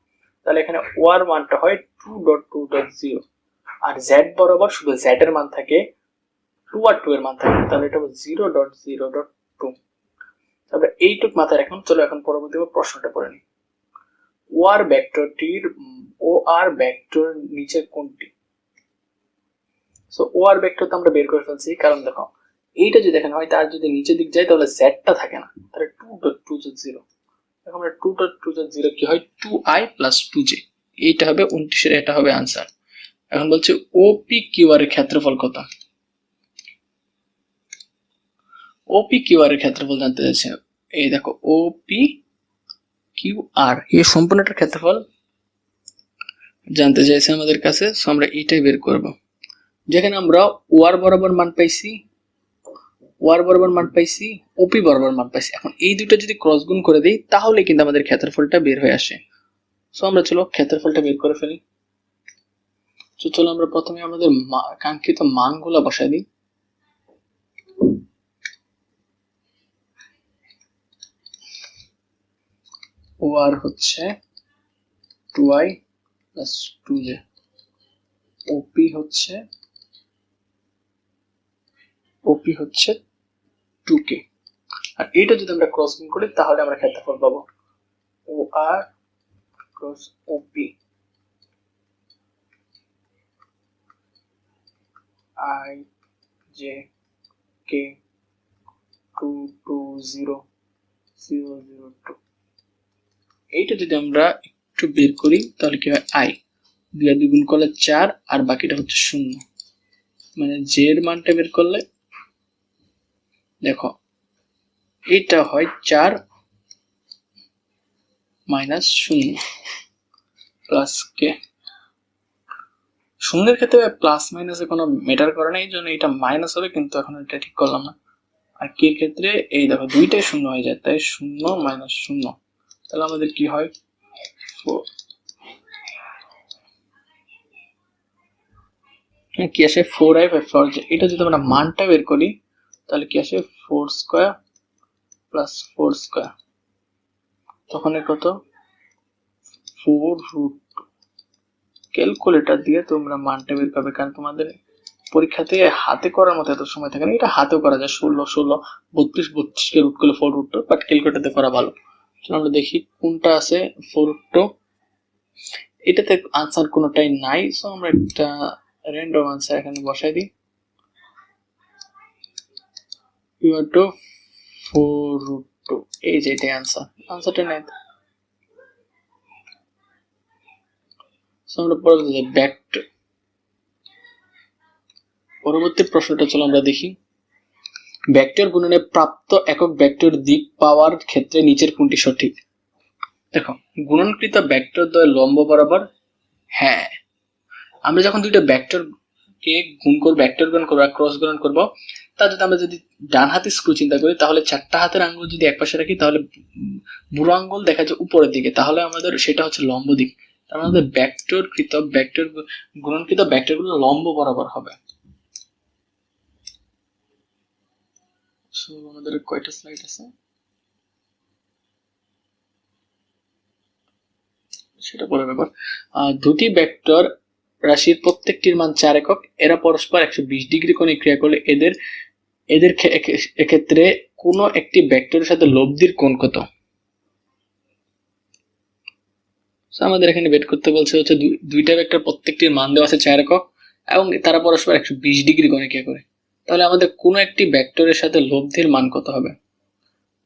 তাহলে এখানে ও আর মানটা হয় 2.2.0, আর জেড বরাবর শুধু জেড এর মান থাকে 2 আর 2 এর মান থাকে, তাহলে এটা হবে 0.0.2। তবে এইটুক মাথায় রাখুন। চলো এখন পরবর্তী প্রশ্নটা পড়ে নিই। ও আর ভেক্টরটির ও আর ভেক্টর নিচে কোনটি? সো ও আর ভেক্টর তো আমরা বের করে ফেলছি, কারণ দেখো এইটা যদি দেখানো হয় তার যদি নিচে দিক যায় তাহলে জেডটা থাকে না, তাহলে 2.2.0। এখন আমরা 2.2.0 কি হয়? 2i প্লাস 2j, এইটা হবে 29 এর, এটা হবে আনসার। এখন বলছে ওপি কিউআর এর ক্ষেত্রফল কত। ওপি কিউআর এর ক্ষেত্রফল জানতে চাইছে। এই দেখো ওপি কিউআর এই সম্পূর্ণটার ক্ষেত্রফল জানতে চাইছে আমাদের কাছে। সো আমরা এটাই বের করব। যেখানে আমরা ওয়ার বরাবর মান পাইছি, ওপি বরাবর মান পাইছি। এখন এই দুটো যদি ক্রস গুণ করে দিই তাহলে কিন্তু আমাদের ক্ষেত্রফলটা বের হয়ে আসে। সো আমরা চলো ক্ষেত্রফলটা বের করে ফেলি। তো চলো আমরা প্রথমে আমাদের কাঙ্ক্ষিত মানগুলো বসাই দিই। ওয়ার হচ্ছে 2i প্লাস 2j, ওপি হচ্ছে 2k। আর এটা যদি আমরা ক্রস গুণ করি তাহলে আমরা ক্ষেত্রফল পাবো OR cross OP i j k 2 2 0 0 0 2। এইটা যদি আমরা একটু বের করি তাহলে কি হয়, i দিয়ে দ্বিগুণ করলে 4 আর বাকিটা হচ্ছে 0, মানে j এর মানটা বের করলে দেখো এটা হয় 4 মাইনাস 0 প্লাস কে। শূন্যের ক্ষেত্রে প্লাস মাইনাসে কোনো ম্যাটার করে না, এই জন্য এটা মাইনাস হবে, কিন্তু এখন এটা ঠিক করলাম না। আর কে ক্ষেত্রে এই দেখো দুইটাই 0 হয়ে যায়, তাই 0 মাইনাস 0, তাহলে আমাদের কি হয় 4 কি আসে 4i বাই 4j। এটা যদি আমরা মানটা বের করি তাহলে কি আসে 4 স্কয়ার প্লাস 4 স্কয়ার, তখন কত 4 রুট। ক্যালকুলেটর দিয়ে তোমরা মানটা বের করবে, কারণ তোমাদের পরীক্ষাতে হাতে করার মতো এত সময় থাকে না। এটা হাতেও করা যায়, 16 16 32 32 কে রুট করলে 4 রুট, বাট ক্যালকুলেটরে করা ভালো। চলো আমরা দেখি কোনটা আছে 4 রুট। এটাতে আনসার কোনোটাই নাই, সো আমরা একটা র্যান্ডম আনসার এখানে বসাই দিই। ইকুয়াল টু 4 রুট 2, এই যে এটাই আনসারটা নাই। সো আমরা পরবর্তী প্রশ্নটা চলো আমরা দেখি। ভেক্টর গুণনে প্রাপ্ত একক ভেক্টর দিক পাওয়ার ক্ষেত্রে নিচের কোনটি সঠিক। দেখো গুণনকৃত ভেক্টর দ্বয় লম্ব বরাবর, হ্যাঁ আমরা যখন দুইটা ভেক্টর কে গুণ করব, ভেক্টর গুণ করব আর ক্রস গুণন করব, তা যদি আমরা ডান হাতের স্ক্রু চিন্তা করি তাহলে 4টা হাতের আঙ্গুল যদি একপাশে রাখি তাহলে বুড়ো আঙ্গুল দেখা যায় উপরের দিকে, তাহলে আমাদের সেটা হচ্ছে লম্ব দিক। তার মানে আমাদের ভেক্টর গুণনকৃত ভেক্টরগুলো লম্ব বরাবর হবে। সো আমাদের কয়টা স্লাইড আছে সেটা পরের ব্যাপার। দুটি ভেক্টর রাশির প্রত্যেকটির মান 4 একক, এরা পরস্পর 120 ডিগ্রি কোণে ক্রিয়া করলে এদের এক্ষেত্রে কোনো একটি ভেক্টরের সাথে লব্ধির কোণ কত। আমাদের এখানে বের করতে বলছে হচ্ছে দুইটা ভেক্টর প্রত্যেকটির মান দেওয়া আছে 4 একক এবং তারা পরস্পর 120 ডিগ্রি কোণে ক্রিয়া করে, তাহলে আমাদের কোনো একটি ভেক্টরের সাথে লব্ধির মান কত হবে।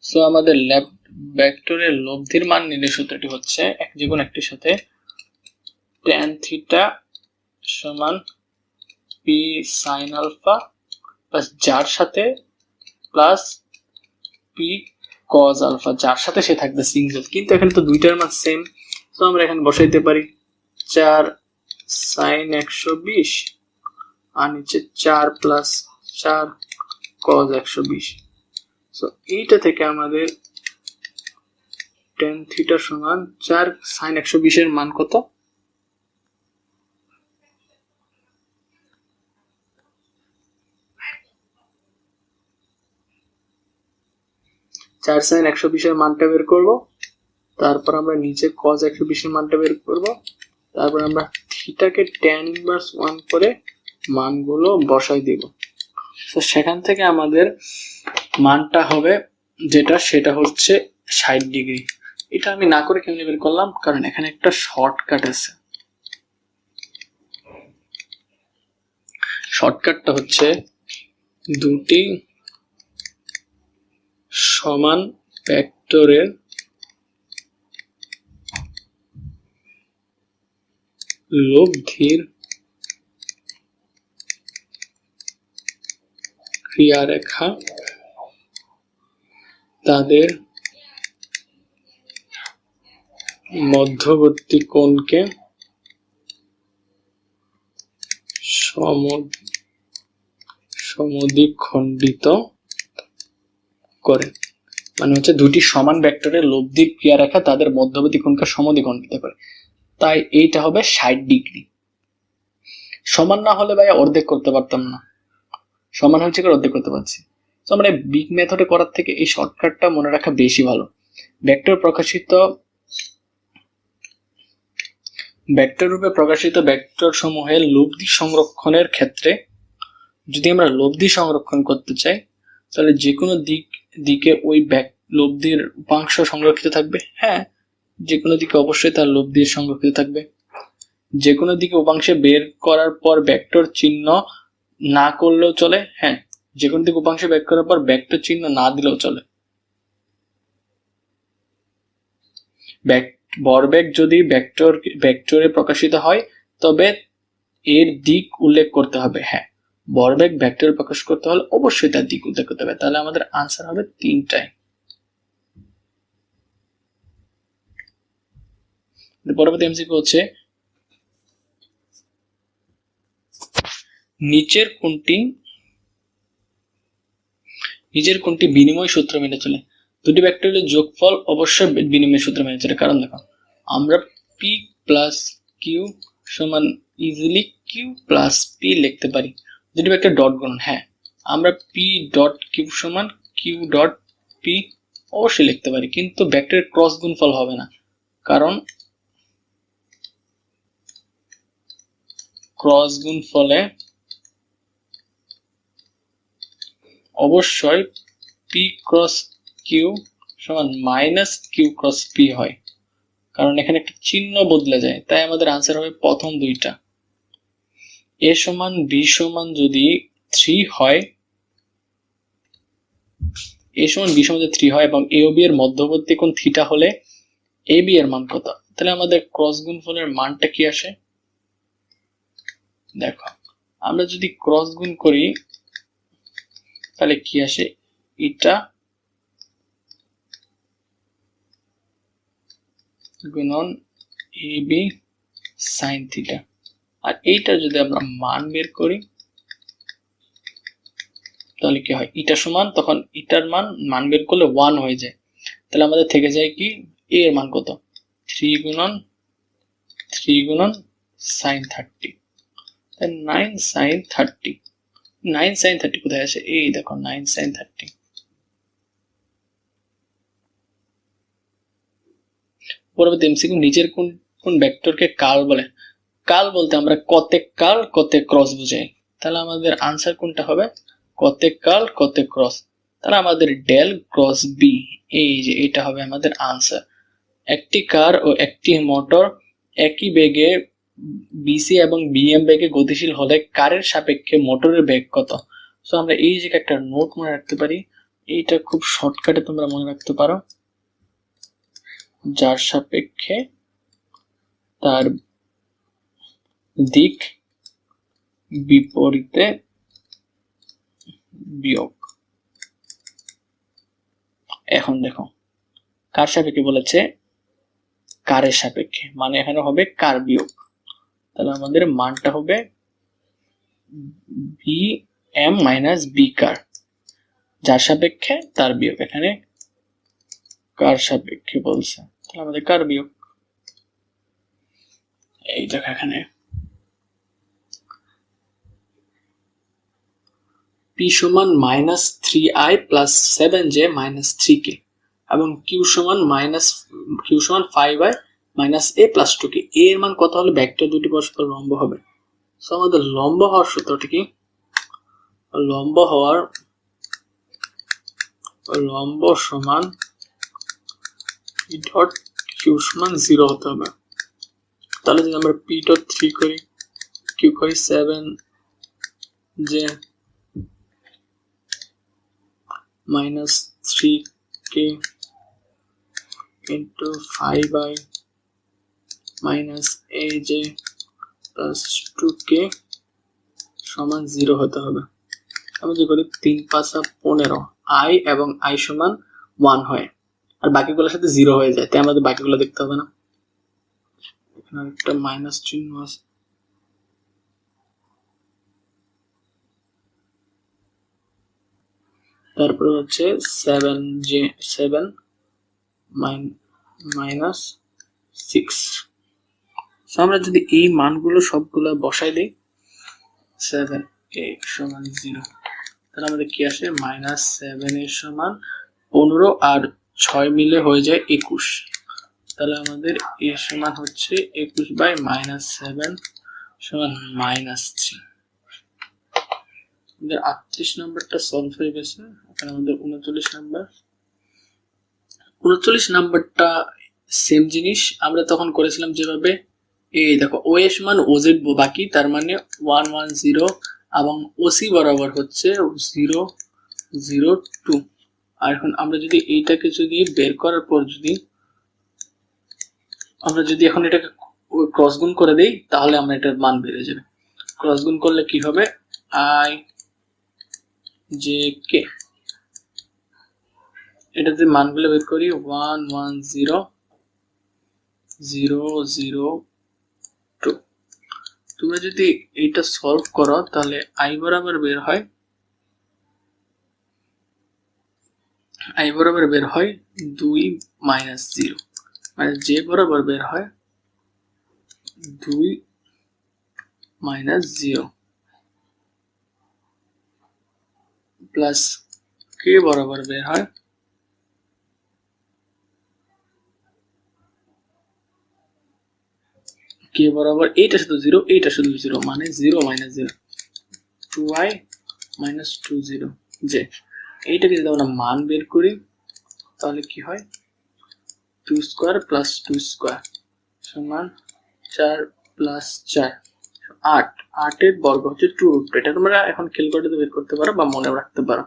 সো আমাদের ভেক্টরের লব্ধির মান নির্ণয় সূত্রটি হচ্ছে যে কোনো একটির সাথে tan থিটা সমান p sin আলফা প্লাস যার সাথে প্লাস p cos আলফা, যার সাথে সে থাকবে সিঙ্গেল, কিন্তু এখানে তো দুইটার মান সেম। সো আমরা এখানে বসাইতে পারি 4 sin 120 আর নিচে 4 প্লাস 4 cos 120। সো এইটা থেকে আমাদের tan থিটা সমান 4 sin 120 এর মান কত, 4 sin 120 এর মানটা বের করব, তারপর আমরা নিচে cos 120 এর মানটা বের করব, তারপর আমরা থিটাকে tan ইনভার্স 1 করে মানগুলো বসাই দেব। তো সেখান থেকে আমাদের মানটা হবে যেটা সেটা হচ্ছে 60 ডিগ্রি। এটা আমি না করে কেমনে বের করলাম, কারণ এখানে একটা শর্টকাট আছে। শর্টকাটটা হচ্ছে দুটি সমান ভেক্টরের লব্ধির ক্রিয়া রেখা তাদের মধ্যবর্তী কোণকে সমদ্বিখণ্ডিত করে। মানে হচ্ছে দুটি সমান ভেক্টরের লব্ধি ক্রিয়া রেখা তাদের মধ্যবর্তী কোণকে সমদ্বিখণ্ডিত করে, তাই এইটা হবে 60 ডিগ্রি। সমান না হলে ভাই অর্ধেক করতে পারতাম না, সমান হচ্ছে করে অর্ধেক করতে পারছি। তো আমরা বিগ মেথডে করার থেকে এই শর্টকাটটা মনে রাখা বেশি ভালো। ভেক্টর রূপে প্রকাশিত ভেক্টর সমূহের লব্ধি সংরক্ষণের ক্ষেত্রে যদি আমরা লব্ধি সংরক্ষণ করতে চাই তাহলে যে কোনো দিকে ওই লব্ধির উপাংশ সংরক্ষিত থাকবে। হ্যাঁ, যে কোনো দিকে অবশ্যই তার লব্ধি সংরক্ষিত থাকবে। যে কোনো দিকে উপাংশে বের করার পর ভেক্টর চিহ্ন না করলেও চলে। হ্যাঁ, যে কোনো দিকে উপাংশে বের করার পর ভেক্টর চিহ্ন না দিলেও চলে। ভরবেগ যদি ভেক্টরে প্রকাশিত হয় তবে এর দিক উল্লেখ করতে হবে। হ্যাঁ, ভরবেগ ভেক্টরে প্রকাশ করতে হলে অবশ্যই তার দিক উল্লেখ করতে হবে। তাহলে আমাদের আনসার হবে 3টাই। পরবর্তী এমসিকিউ হচ্ছে নিচের কোনটি বিনিময় সূত্র মেনে চলে? দুটি ভেক্টরের যোগফল অবশ্যই বিনিময় সূত্র মেনে চলে। কারণ দেখো, আমরা পি প্লাস কিউ সমান ইজিলি কিউ প্লাস পি লিখতে পারি। দুটি ভেক্টর ডট গুণন, হ্যাঁ আমরা পি ডট কিউ সমান কিউ ডট পি অবশ্যই লিখতে পারি, কিন্তু ভেক্টরের ক্রস গুণফল হবে না, কারণ ক্রস গুণফলে অবশ্যই পি ক্রস কিউ সমান মাইনাস কিউ ক্রস পি হয়, কারণ এখানে একটা চিহ্ন বদলে যায়। তাই আমাদের আনসার হবে প্রথম দুইটা। এ সমান বি সমান যদি 3 হয়, এ সমান বি সমান যদি 3 হয় এবং এ ও বি এর মধ্যবর্তী কোণ থিটা হলে এ বি এর মান কত? তাহলে আমাদের ক্রস গুণফলের মানটা কি আসে দেখো, আমরা যদি ক্রস গুণ করি তাহলে কি আসে, এটা গুণন এ বি সাইন থিটা। আর এইটা যদি আমরা মান বের করি তাহলে কি হয়, ইটা সমান, তখন ইটার মান বের করলে 1 হয়ে যায়। তাহলে আমাদের থেকে যায় কি, এ এর মান কত, 3 গুণন সাইন 30, 9 সাইন 30। 9 সাইন 30 কোথায় আসে, এই দেখো 9 সাইন 30। পরবর্তী এমসিকিউ, নিচের কোন ভেক্টরকে কার্ল বলে? কার্ল বলতে আমরা কতেক কার্ল কতেক ক্রস বুঝাই। তাহলে আমাদের আনসার কোনটা হবে, কতেক কার্ল কতেক ক্রস। তাহলে আমাদের ডেল ক্রস বি, এই যে এটা হবে আমাদের আনসার। একটি কার ও একটি মোটর একই বেগে বিসি এবং বিএম বেগে গতিশীল হলে কারের সাপেক্ষে মোটরের বেগ কত? সো আমরা এই যে একটা নোট মনে রাখতে পারি, এইটা খুব শর্টকাটে তোমরা মনে রাখতে পারো, যার সাপেক্ষে তার দিক বিপরীতে বিয়োগ। এখন দেখো, কার সাপেক্ষে বলেছে, কারের সাপেক্ষে, মানে এখানে হবে কার বিয়োগ। তাহলে আমাদের মানটা হবে বি এম মাইনাস বি কার, যার সাপেক্ষে তার বিয়োগ। এখানে কার সাপেক্ষে বলছে, তাহলে আমাদের কার বিয়োগ। এই দেখো এখানে পি সমান -3i + 7j - 3k এবং কিউ সমান 5i - a + 2k। এ এর মান কত হলে ভেক্টর দুটি পরস্পর লম্ব হবে? সো আমাদের লম্ব হওয়ার সূত্রটি কি, লম্ব সমান পি ডট কিউ সমান 0 হতে হবে। তাহলে যদি আমরা পি ডট 3 করি, কিউ করি 7j - 3k into 5i - aj + 2k সমান 0 হতে হবে। আমরা যদি করি 3 5 15 i এবং i সমান 1 হয় আর বাকিগুলোর সাথে 0 হয়ে যায়, তাই আমাদের বাকিগুলো দেখতে হবে না। এখানে একটা মাইনাস চিহ্ন আছে। তারপরে হচ্ছে 7 মাইনাস 6। আমরা যদি এই মানগুলো সবগুলো বসাই দিই 7 a সমান 0, তাহলে আমাদের কি আসে -7 এর সমান 15 আর 6 মিলে হয়ে যায় 21। তাহলে আমাদের a সমান হচ্ছে 21 বাই -7 সমান -3। আমাদের 38 নাম্বারটা সলভ হয়ে গেছে। এখন আমাদের 39 নাম্বারটা সেম জিনিস আমরা তখন করেছিলাম যেভাবে, এই দেখো ও এর সমান ওজেড বাকি, তার মানে 110 এবং ওসি বরাবর হচ্ছে 002। আর এখন আমরা যদি এইটাকে যদি বের করার পর যদি আমরা যদি এখন এটাকে ক্রস গুণ করে দেই তাহলে আমরা এটার মান বেড়ে যাবে। ক্রস গুণ করলে কি হবে, আই জে কে, এটাতে মানগুলো বের করি 110,002। তোমরা যদি এইটা সলভ করো তাহলে আই বরাবর বের হয় 2 - 0, মানে জে বরাবর বের হয় 2 - 0 প্লাস কে বরাবর বের হয় কে বরাবর এইটা শুধু 0 এইটা শুধু 0, মানে 0 - 0 2i - 20 জে। এইটাকে যদি আমরা মান বের করি তাহলে কি হয় 2 স্কয়ার প্লাস 2 স্কয়ার সমান 4 প্লাস 4 8। 8 এর বর্গ হচ্ছে 2 রুট। এটা তোমরা এখন ক্যালকুলেটরে বের করতে পারো বা মনে রাখতে পারো।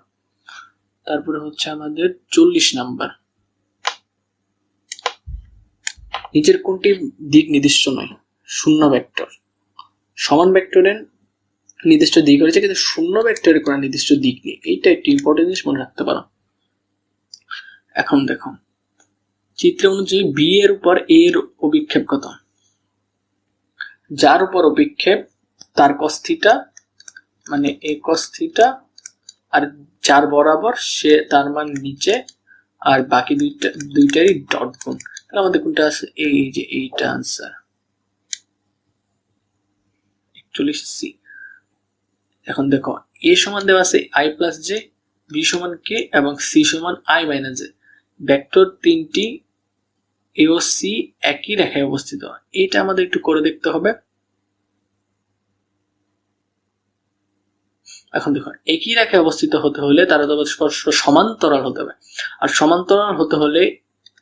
তারপরে হচ্ছে আমাদের 40 নাম্বার, নিচের কোনটি দিক নির্দিষ্ট নয়? শূন্য ভেক্টর। সমান ভেক্টরের নির্দিষ্ট দিক রয়েছে কিন্তু শূন্য ভেক্টরের কোনো নির্দিষ্ট দিক নেই। এইটা একটি ইম্পর্টেন্ট জিনিস মনে রাখতে পারো। এখন দেখো চিত্র অনুযায়ী বি এর উপর এ এর অভিক্ষেপ কত? যার উপর অভিক্ষেপ তার cos থিটা, মানে a cos থিটা, আর যার বরাবর সে তার মান নিচে, আর বাকি দুইটারই ডট গুণ। তাহলে আমাদের কোনটা আছে, এই যে এইটা आंसर 41C। এখন দেখো a সমান দেওয়া আছে i প্লাস জে, b সমান k এবং c সমান i মাইনাস জে। ভেক্টর তিনটি a ও c একই রেখায় অবস্থিত। এটা আমাদের একটু করে দেখতে হবে। এখন দেখো একই রেখায় অবস্থিত হতে হলে তারা তো সমান্তরাল হতে হবে, আর সমান্তরাল হতে হলে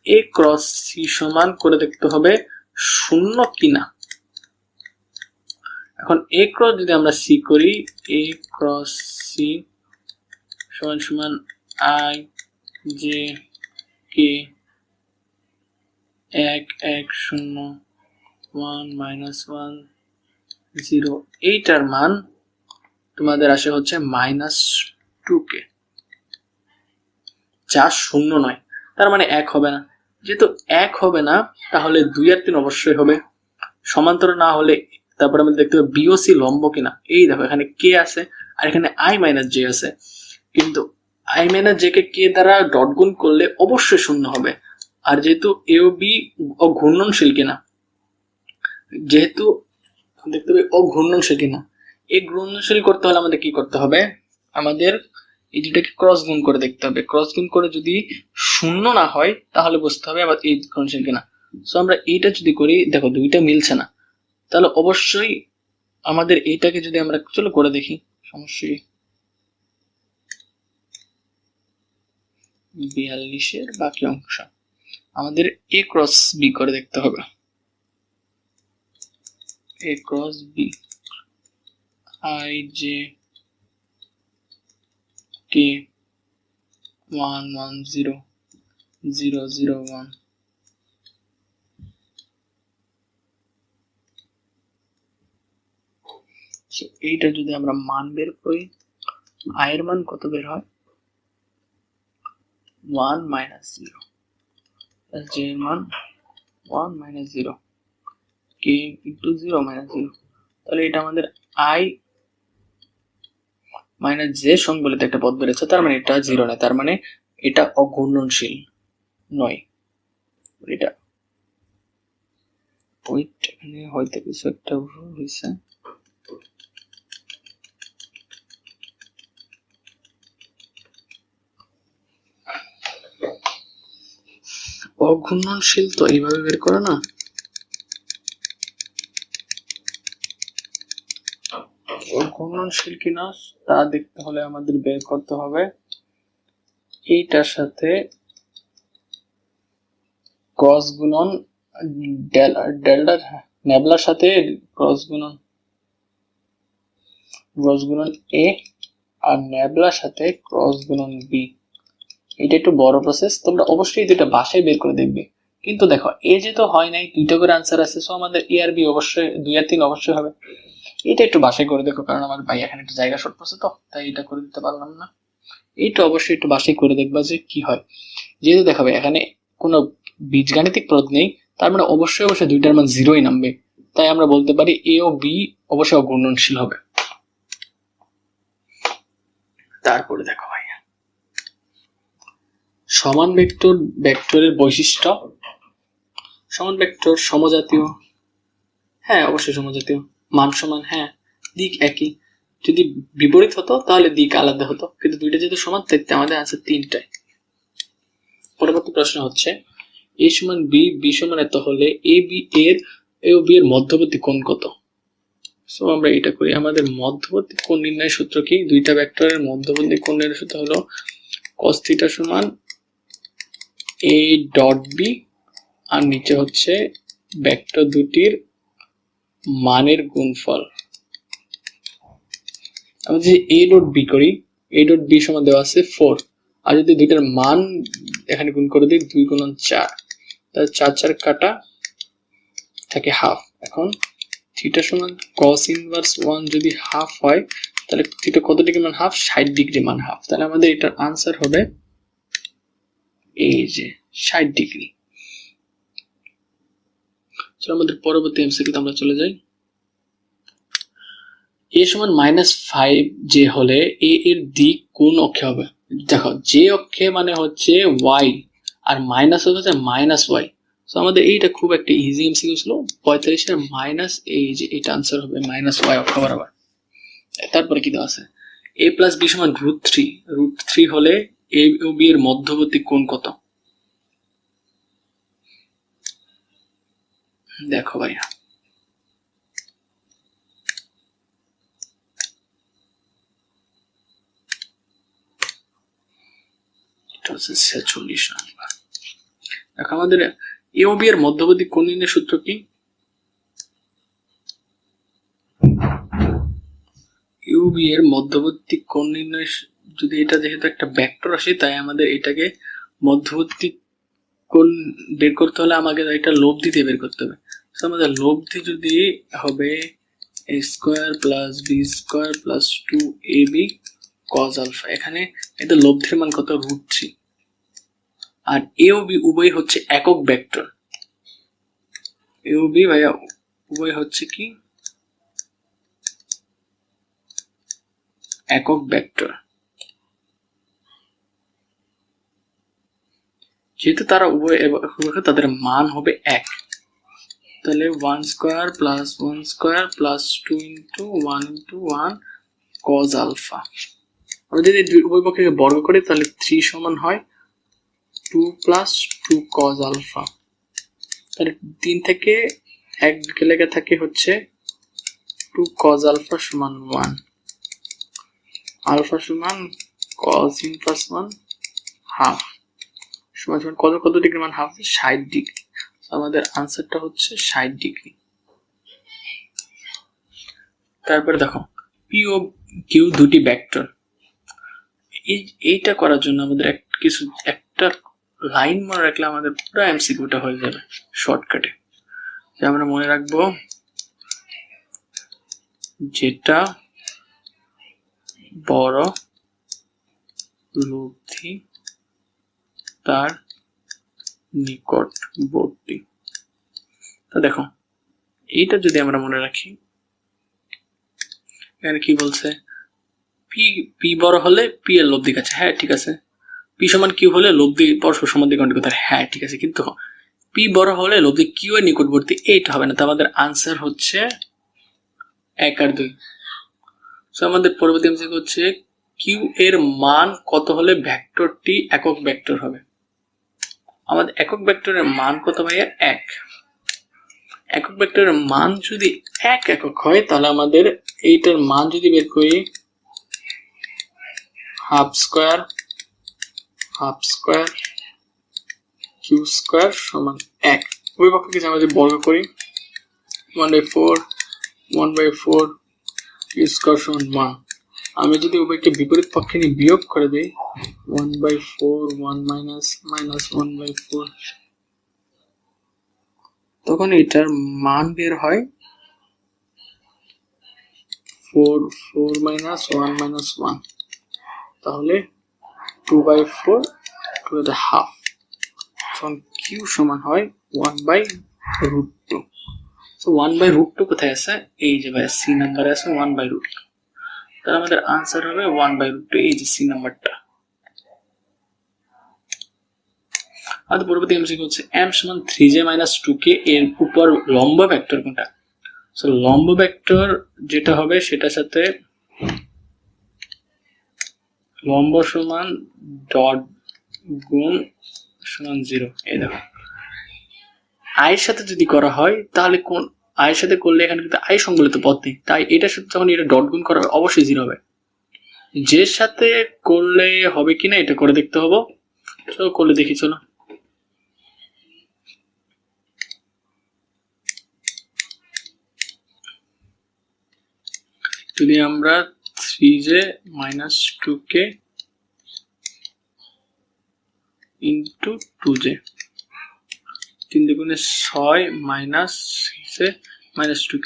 a ক্রস c সমান করে দেখতে হবে শূন্য কিনা। এখন a ক্রস যদি আমরা c করি, a ক্রস c সমান সমান i j k 1 1 0 1 -1 0, এইটার মান তোমাদের আসে হচ্ছে -2k, যা শূন্য নয়, তার মানে 1 হবে না। যেহেতু 1 হবে না তাহলে 2 আর 3 অবশ্যই হবে। সমান্তরাল না হলে তারপর আমরা দেখতে হবে বিওসি লম্ব কিনা। এই দেখো এখানে কে আছে আর এখানে i মাইনাস জে আছে, কিন্তু i মাইনাস জে কে কে দ্বারা ডট গুণ করলে অবশ্যই শূন্য হবে। আর যেহেতু এ ও বি অঘূর্ণনশীল কিনা, যেহেতু দেখতে হবে অঘূর্ণনশীল কিনা, এই ঘূর্ণনশীল করতে হলে আমাদের কি করতে হবে, আমাদের এই দুটাকে ক্রস গুণ করে দেখতে হবে। ক্রস গুণ করে যদি শূন্য না হয় তাহলে বুঝতে হবে আবার এই ঘূর্ণনশীল কিনা। সো আমরা এইটা যদি করি, দেখো দুইটা মিলছে না, তাহলে অবশ্যই আমাদের এইটাকে যদি আমরা চলো করে দেখি, সমস্যা 42 বাকি অংশ আমাদের a ক্রস বি করে দেখতে হবে। a cross B i j k 1 1 0 0 0 1। এইটা যদি আমরা মান বের করি আই এর মান কত বের হয় 1 মাইনাস 0, j এর মান 1 মাইনাস 0, k ইন্টু 0 মাইনাস 0। তাহলে এটা আমাদের i মাইনাস j সংবলিত একটা পদ বেরোচ্ছে, তার মানে এটা 0 নয়, তার মানে এটা অঘূর্ণনশীল নয়। এটা ওয়েট, এখানে হয়তো কিছু একটা ভুল হয়েছে। অঘূর্ণনশীল তো এইভাবে বের করে না, অঘূর্ণনশীল কিনা তা দেখতে হলে আমাদের বের করতে হবে এইটার সাথে ক্রস গুণন ডেল্টার নেবলার সাথে ক্রস গুণন এ আর নেবলার সাথে ক্রস গুণন বি। এটা একটু বড় প্রসেস, তোমরা অবশ্যই দুটো বাসায় বের করে দেখবে। কিন্তু দেখো এ যেহেতু হয় নাই, দুটো করে আনসার আছে, সো আমাদের এ আর বি অবশ্যই 2 আর 3 অবশ্যই হবে। এটা একটু বাসায় করে দেখো, কারণ আমার ভাই এখানে একটু জায়গা শর্ট পড়ছে তো, তাই এটা করে দিতে পারলাম না। এইটা অবশ্যই একটু বাসায় করে দেখবা যে কি হয়। যেহেতু দেখাবে এখানে কোনো বীজগাণিতিক পদ নেই, তার মানে অবশ্যই অবশ্যই দুইটার মান 0ই নামবে, তাই আমরা বলতে পারি এ ও বি অবশ্যই অঘূর্ণনশীল হবে। তারপরে দেখো ভাই, সমান ভেক্টরের বৈশিষ্ট্য। সমান ভেক্টর সমজাতীয়, হ্যাঁ অবশ্যই সমজাতীয়, মান সমান, হ্যাঁ দিক একই। যদি বিপরীত হতো তাহলে দিক আলাদা হতো, কিন্তু দুইটা যেহেতু সমান তাই আমাদের আনসার 3টাই। পরবর্তী প্রশ্ন হচ্ছে এ সমান বি, বি সমান এত হলে এ ও বি এর মধ্যবর্তী কোণ কত? সো আমরা এটা করি, আমাদের মধ্যবর্তী কোণ নির্ণয়ের সূত্র কি? দুইটা ভেক্টরের মধ্যবর্তী কোণ নির্ণয়ের সূত্র হলো cos θ সমান a ডট বি, আর নিচে হচ্ছে ভেক্টর দুটির মানের গুণফল। আমরা যদি a ডট বি করি, a ডট বি সমান দেওয়া আছে 4, আর যদি দুইটার মান এখানে গুণ করে দিই 2 গুণন 4, তাহলে 4 4 কাটা থাকে হাফ। এখন থিটা সমান cos ইনভার্স 1 যদি হাফ হয়, তাহলে থিটা কত ডিগ্রি মান হাফ? 60 ডিগ্রি মান হাফ। তাহলে আমাদের এটার আনসার হবে এই যে 60 ডিগ্রি। চলো আমাদের পরবর্তী এমসিকিউতে আমরা চলে যাই। এ সমান -5 যে হলে এ এর দিক কোন অক্ষে হবে? দেখো যে অক্ষে মানে হচ্ছে y, আর মাইনাস হচ্ছে -y। সো আমাদের এইটা খুব একটা ইজি এমসিকিউ ছিল। 45 এর মাইনাস, এই যে এটা আনসার হবে -y অক্ষ বরাবর। তারপরে কি দেওয়া আছে? a প্লাস বি সমান √3, √3 হলে এ ও বি এর মধ্যবর্তী কোণ কত? দেখো ভাইয়া, এটা হচ্ছে 46 নাম্বার। দেখো আমাদের এ ও বি এর মধ্যবর্তী কোণ নির্ণয়ের সূত্র কি? ইউ বি এর মধ্যবর্তী কোণ নির্ণয়, যদি এটা যেহেতু একটা ভেক্টর রাশি, তাই আমাদের এটাকে মধ্যবর্তী কোণ বের করতে হলে আমাকে এটা লব্ধি দিয়ে বের করতে হবে। তো আমাদের লব্ধি যদি হবে a square plus B square plus 2ab cos alpha. এখানে এটা লব্ধির মান কত? √3। আর এ ও বি উভয় হচ্ছে একক ভেক্টর। এ ও বি ভাইয়া উভয় হচ্ছে কি? একক ভেক্টর। যেহেতু তারা উভয় তাদের মান হবে 1, তাহলে 1 square plus 1 square plus 2 into 1 into 1 cos alpha. আমরা যদি উভয় পক্ষকে বর্গ করি তাহলে 3 সমান হয় 2 প্লাস 2 cos আলফা। তাহলে 3 থেকে 1 গেলে থাকে হচ্ছে 2 cos আলফা সমান 1, আলফা সমান cos ইনভার্স 1 হাফ সমান সমান কত ডিগ্রি মান হাফ? 60 ডিগ্রি। আমাদের আনসারটা হচ্ছে 60 ডিগ্রি। তারপরে দেখো পি ও কিউ দুটি ভেক্টর। এইটা করার জন্য আমাদের একটা লাইন মনে রাখলে আমাদের পুরো এমসিকিউটা হয়ে যাবে শর্টকাটে। যে আমরা মনে রাখবো যেটা বড় লব্ধি তার নিকটবর্তী। তো দেখো এইটা যদি আমরা মনে রাখি, এখানে কি বলছে, পি পি বড় হলে পি এর লব্ধি কাছে, হ্যাঁ ঠিক আছে। পি সমান কিউ হলে লব্ধি পরস্পর সমান্তরাল কথা, হ্যাঁ ঠিক আছে। কিন্তু পি বড় হলে লব্ধি কিউ এর নিকটবর্তী, এইটা হবে না। তো আমাদের আনসার হচ্ছে 1 আর 2। সো আমাদের পরবর্তী এমসিকিউ হচ্ছে কিউ এর মান কত হলে ভেক্টরটি একক ভেক্টর হবে। আমাদের একক ভেক্টরের মান কত ভাইয়া? 1। একক ভেক্টরের মান যদি 1 একক হয় তাহলে আমাদের এইটার মান যদি বের করি, হাফ স্কয়ার কিউ স্কয়ার সমান 1। ওই পক্ষে আমরা যদি বর্গ করি 1/4 কিউ স্কয়ার সমান 1। আমি যদি উভয়কে বিপরীত পক্ষে নিয়ে বিয়োগ করে দিই 1/4 1 -1/4, তখন এটার মান বের হয় 4 -1 তাহলে 2/4 2.5। তখন কিউ সমান হয় 1/√2। তো 1/√2 কোথায় আছে? এই যে ভাই সি নাম্বারে আছে 1/√2। তাহলে আমাদের আনসার হবে 1/√2, এই যে সি নাম্বারটা। আমাদের পরবর্তী এমসিকিউ হচ্ছে m সমান 3j - 2k এর উপর লম্ব ভেক্টর কোনটা? সো লম্ব ভেক্টর যেটা হবে সেটার সাথে লম্ব সমান ডট গুণ সমান 0। এই দেখো আয়ের সাথে যদি করা হয় তাহলে কোন আয়ের সাথে করলে এখানে কিন্তু আয় সংবলিত পদ নেই, তাই এটার সাথে যখন এটা ডট গুণ করা হবে অবশ্যই 0 হবে। যের সাথে করলে হবে কিনা এটা করে দেখতে হবে। চলো করলে দেখি। চলো যদি আমরা 3j - 2k ইন্টু 2j 3 দুগুণে 6 মাইনাস 6j - 2k,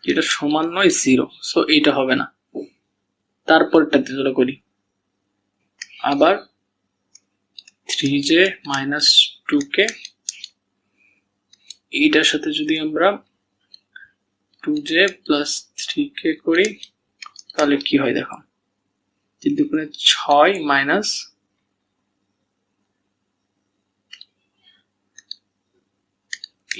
এটা সমান নয় 0। সো এইটা হবে না। তারপরটাতে চলো করি। আবার 3j - 2k এইটার সাথে যদি আমরা 2j + 3k করি তাহলে কি হয় দেখো, 3 দুগুণে 6 মাইনাস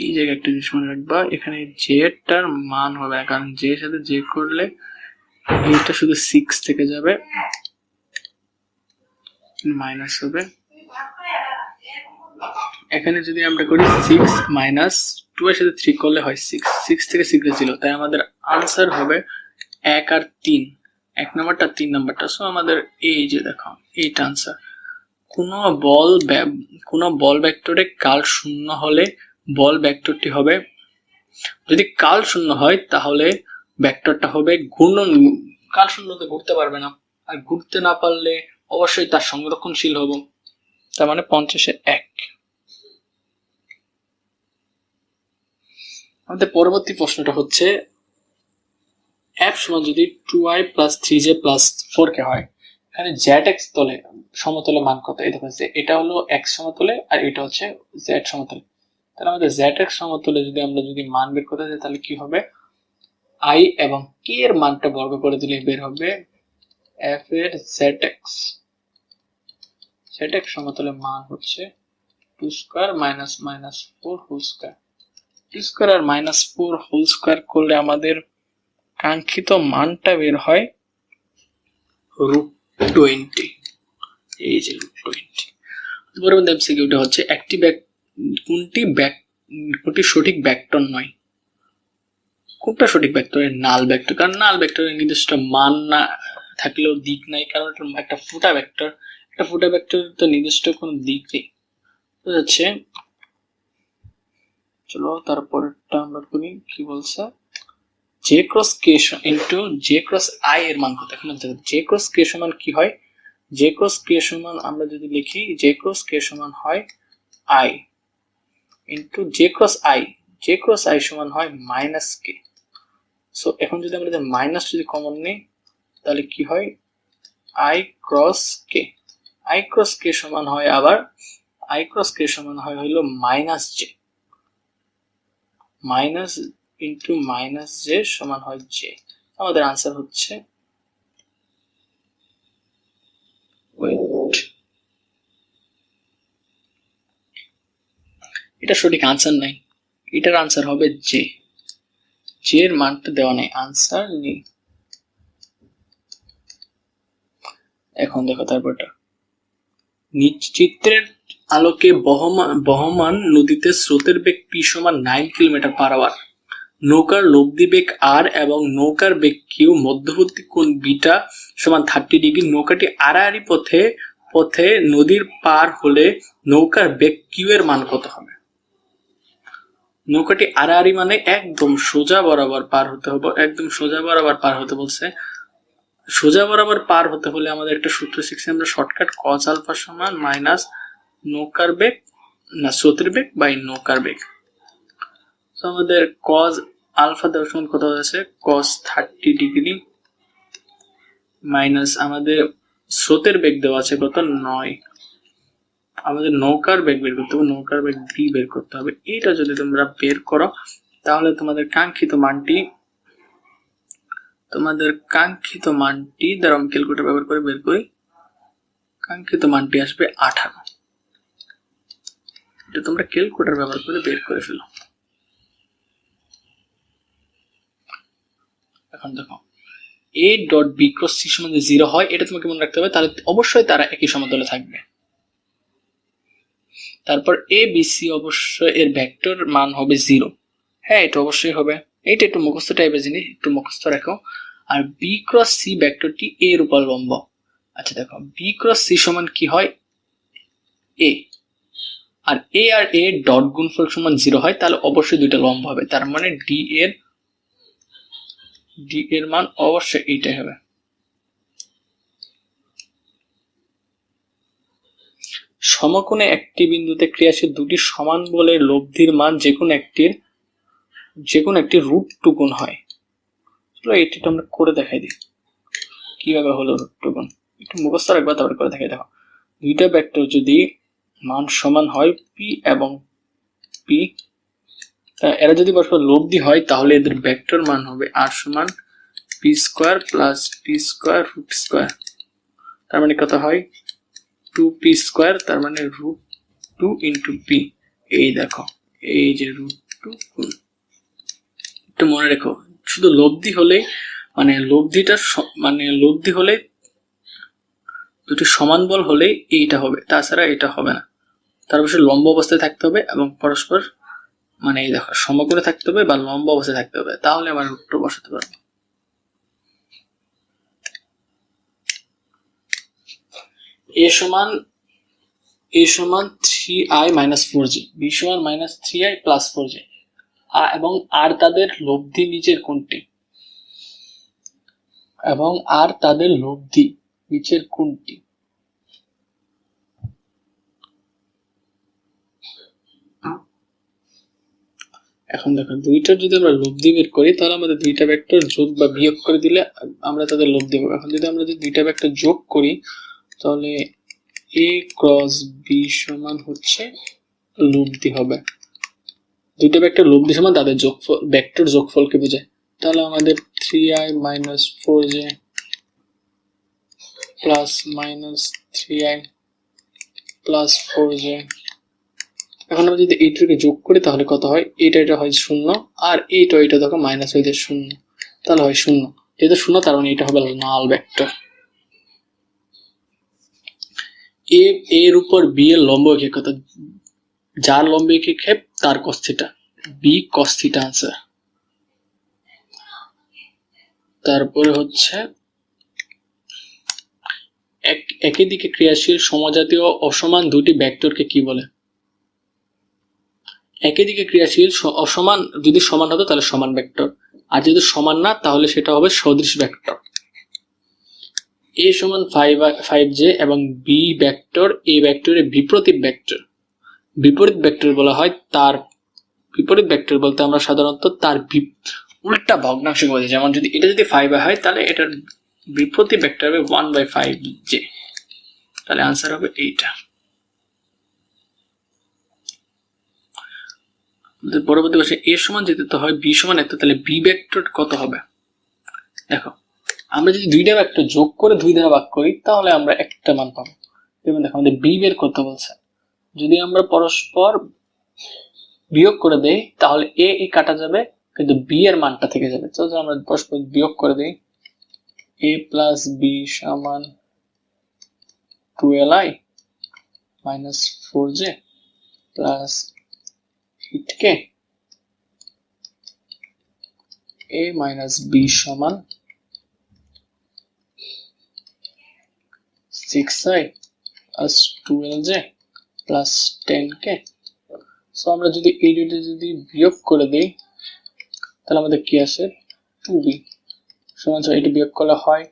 এই জায়গায় একটা জিনিস মনে রাখবা, এখানে জেটার মান হবে না, কারণ জে এর সাথে জে করলে এটা শুধু 6 থেকে যাবে মাইনাস হবে। এখানে যদি আমরা করি 6 - 2 এর সাথে 3 করলে হয় 6 থেকে 6 ছিল, তাই আমাদের আনসার হবে 1 আর 3, 1 নাম্বারটা 3 নাম্বারটা। সো আমাদের এই যে দেখো এইটা আনসার। কোন বল ভেক্টরে কাল শূন্য হলে বল ভেক্টরটি হবে, যদি কাল শূন্য হয় তাহলে ভেক্টরটা হবে ঘূর্ণন। কাল শূন্যতে ঘুরতে পারবে না, আর ঘুরতে না পারলে অবশ্যই তার সংরক্ষণশীল হবো, তার মানে 50-এ 1। আমাদের পরবর্তী প্রশ্নটা হচ্ছে f সমান যদি 2i + 3j + 4k হয়, এখানে zx তলে সমতলে মান কত? এই দেখো এটা হলো x সমতলে আর এটা হচ্ছে z সমতলে। তাহলে আমাদের zx সমতলে যদি মান বের করতে যাই তাহলে কি হবে, i এবং k এর মানটা বর্গ করে দিলে বের হবে f এর zx সমতলে মান হচ্ছে 2² - 4 হোল স্কয়ার। 2² আর -4 হোল স্কয়ার করলে আমাদের কাঙ্ক্ষিত মানটা বের হয় √20। এই যে √20। পরবর্তী এমসিকিউটা হচ্ছে কোনটি সঠিক ভেক্টর নয়? কোনটা সঠিক ভেক্টর? নাল ভেক্টর, কারণ নাল ভেক্টরের নির্দিষ্ট মান না থাকলেও দিক নাই, কারণ এটা একটা ফুটা ভেক্টর। একটা ফুটা ভেক্টর তো নির্দিষ্ট কোনো দিক নেই, বুঝাচ্ছে। চলো তারপরটা আমরা করি। কি বলছে, j × k into j × i এর মান কত? এখন j × k সমান কি হয়, j × k সমান আমরা যদি লিখি j × k সমান হয় i into j × i, j × i সমান হয় -k। সো এখন যদি আমরা মাইনাস যদি কমন নিই তাহলে কি হয়, i × k, আই ক্রস কে সমান হয় আবার আই ক্রস কে সমান হয় হলো minus J, minus into minus J সমান হয় জে। আমাদের আনসার হচ্ছে এটা সঠিক আনসার নাই, এটার আনসার হবে জে, জে এর মানটা দেওয়া নেই, আনসার নেই। এখন দেখো তারপরটা, নিচ চিত্রের আলোকে বহমান নদীতে স্রোতের বেগ পি সমান 9 কিলোমিটার পার আওয়ার, নৌকার লব্ধি বেগ আর এবং নৌকার বেগ কিউ, মধ্যবর্তী কোণ বিটা সমান 30 ডিগ্রি। নৌকাটি আড়াআড়ি পথে নদীর পার হলে নৌকার বেগ কিউ এর মান কত হবে? নৌকাটি আড়াআড়ি মানে একদম সোজা বরাবর পার হতে হবে, একদম সোজা বরাবর পার হতে বলছে। সোজা বরাবর পার হতে হলে আমাদের একটা সূত্র শিখছি আমরা শর্টকাট, কজ আলফা সমান মাইনাস নৌকার বেগ না স্রোতের বেগ বাই নৌকার বেগ। তো আমাদের কজ আলফা দেওয়ার সময় কত হয়েছে, কজ 30 ডিগ্রি মাইনাস আমাদের স্রোতের বেগ দেওয়া আছে কত 9, আমাদের নৌকার বেগ বের করতে হবে, নৌকার বেগ ভি বের করতে হবে। এটা যদি তোমরা বের করো তাহলে তোমাদের কাঙ্ক্ষিত মানটি দ্বারা আমি ক্যালকুলেটর ব্যবহার করে বের করি, কাঙ্ক্ষিত মানটি আসবে 18। এটা তোমরা ক্যালকুলেটর ব্যবহার করে বের করে ফেলো। এখন দেখো A dot B cross C সমান 0 হয়, এটা তোমাকে মনে রাখতে হবে, তাহলে অবশ্যই তারা একই সমতলে থাকবে। তারপর এ বি সি অবশ্যই এর ভেক্টর মান হবে 0, হ্যাঁ এটা অবশ্যই হবে, এটা একটু মুখস্থ টাইপের জিনিস, একটু মুখস্থ রাখো। আর বি ক্রস সি ভেক্টরটি এ এর উপর লম্ব। আচ্ছা দেখো বি ক্রস সি সমান কি হয় এ, আর এ ডট গুণফল সমান 0 হয়, তাহলে অবশ্যই দুইটা লম্ব হবে, তার মানে ডি এর মান অবশ্যই এইটাই হবে। সমকোণে একটি বিন্দুতে ক্রিয়াশীল দুটি সমান বলের লব্ধির মান যে কোনো একটি রুট 2 গুণ হয়। চলো এটা আমরা করে দেখাই দিই কিভাবে হলো রুট 2 গুণ, একটু মুখস্থ রাখবা তারপর করে দেখাই। দেখো দুইটা ভেক্টর যদি মান সমান হয় পি এবং পি, এরা যদি পরস্পর লব্ধি হয় তাহলে এদের ভেক্টর মান হবে আর সমান P square plus P square root square, তার মানে কত হয় 2p স্কোয়ার, তার মানে রুট 2 ইন্টু পি। এই দেখো এই যে রুট 2 গুণ, একটু মনে রেখো শুধু লব্ধি হলে মানে লব্ধি হলে দুটি সমান বল হলে এইটা হবে, তাছাড়া এটা হবে না। তার অবশ্যই লম্ব অবস্থায় থাকতে হবে এবং পরস্পর মানে এই দেখো সমকোণে থাকতে হবে বা লম্ব অবস্থায় থাকতে হবে, তাহলে আমার রুট 2 বসাতে পারবো। a সমান 3i মাইনাস 4j, b সমান মাইনাস 3i প্লাস 4j, এবং আর তাদের লব্ধি নিচের কোণটি, এখন দেখো দুইটার যদি আমরা লব্ধি বের করি তাহলে আমাদের দুইটা ভেক্টর যোগ বা বিয়োগ করে দিলে আমরা তাদের লব্ধি পাবো। এখন যদি আমরা দুইটা ভেক্টর যোগ করি তাহলে a ক্রস b সমান হচ্ছে লব্ধি হবে, দুইটা ভেক্টর লব্ধি সমান তাদের যোগফল ভেক্টর যোগফলকে বোঝায়। তাহলে আমাদের 3i minus 4j plus minus 3i plus 4j, এখন আমরা যদি এইটাকে যোগ করি তাহলে কত হয়, এটা হয় 0 আর এটা দেখো মাইনাস হয়ে যায় 0, তাহলে হয় 0, যেহেতু 0 তার মানে এটা হবে নাল ভেক্টর। এর উপর বি এর লম্ব একে কত, যার লম্ব একে ক্ষেপ তার cos θ, বি cos θ आंसर। তারপরে হচ্ছে একই দিকে ক্রিয়াশীল সমজাতীয় অসমান দুটি ভেক্টরকে কি বলে? একই দিকে ক্রিয়াশীল অসমান যদি সমান হতো তাহলে সমান ভেক্টর, আর যদি সমান না তাহলে সেটা হবে সদৃশ ভেক্টর। a সমান 5j এবং b ভেক্টর a ভেক্টরের বিপরীত ভেক্টর বলা হয়। তার বিপরীত ভেক্টর বলতে আমরা সাধারণত তার উল্টা ভগ্নাংশকে বোঝাই, যেমন যদি এটা যদি 5 হয় তাহলে এটার বিপরীত ভেক্টর হবে 1/5j। তাহলে आंसर হবে এইটা। আমাদের পরবর্তী বসে a সমান যেতে তো হয় b সমান এত, তাহলে b ভেক্টর কত হবে? দেখো আমরা যদি দুইটা ভেক্টর যোগ করে 2 দ্বারা ভাগ করি তাহলে আমরা একটা মান পাবো। এবং দেখো আমাদের b বের করতে বলছে, যদি আমরা পরস্পর বিয়োগ করে দেই তাহলে a কাটা যাবে কিন্তু b এর মানটা থেকে যাবে। তো আমরা পরস্পর বিয়োগ করে দেই, a plus b সমান 12i minus 4j plus 8k, a minus b সমান 6i plus 12j plus 10k। So আমরা যদি এই দুটো যদি বিয়োগ করে দেই তাহলে আমাদের কি আসে 2b সমান এটা বিয়োগ করলে হয়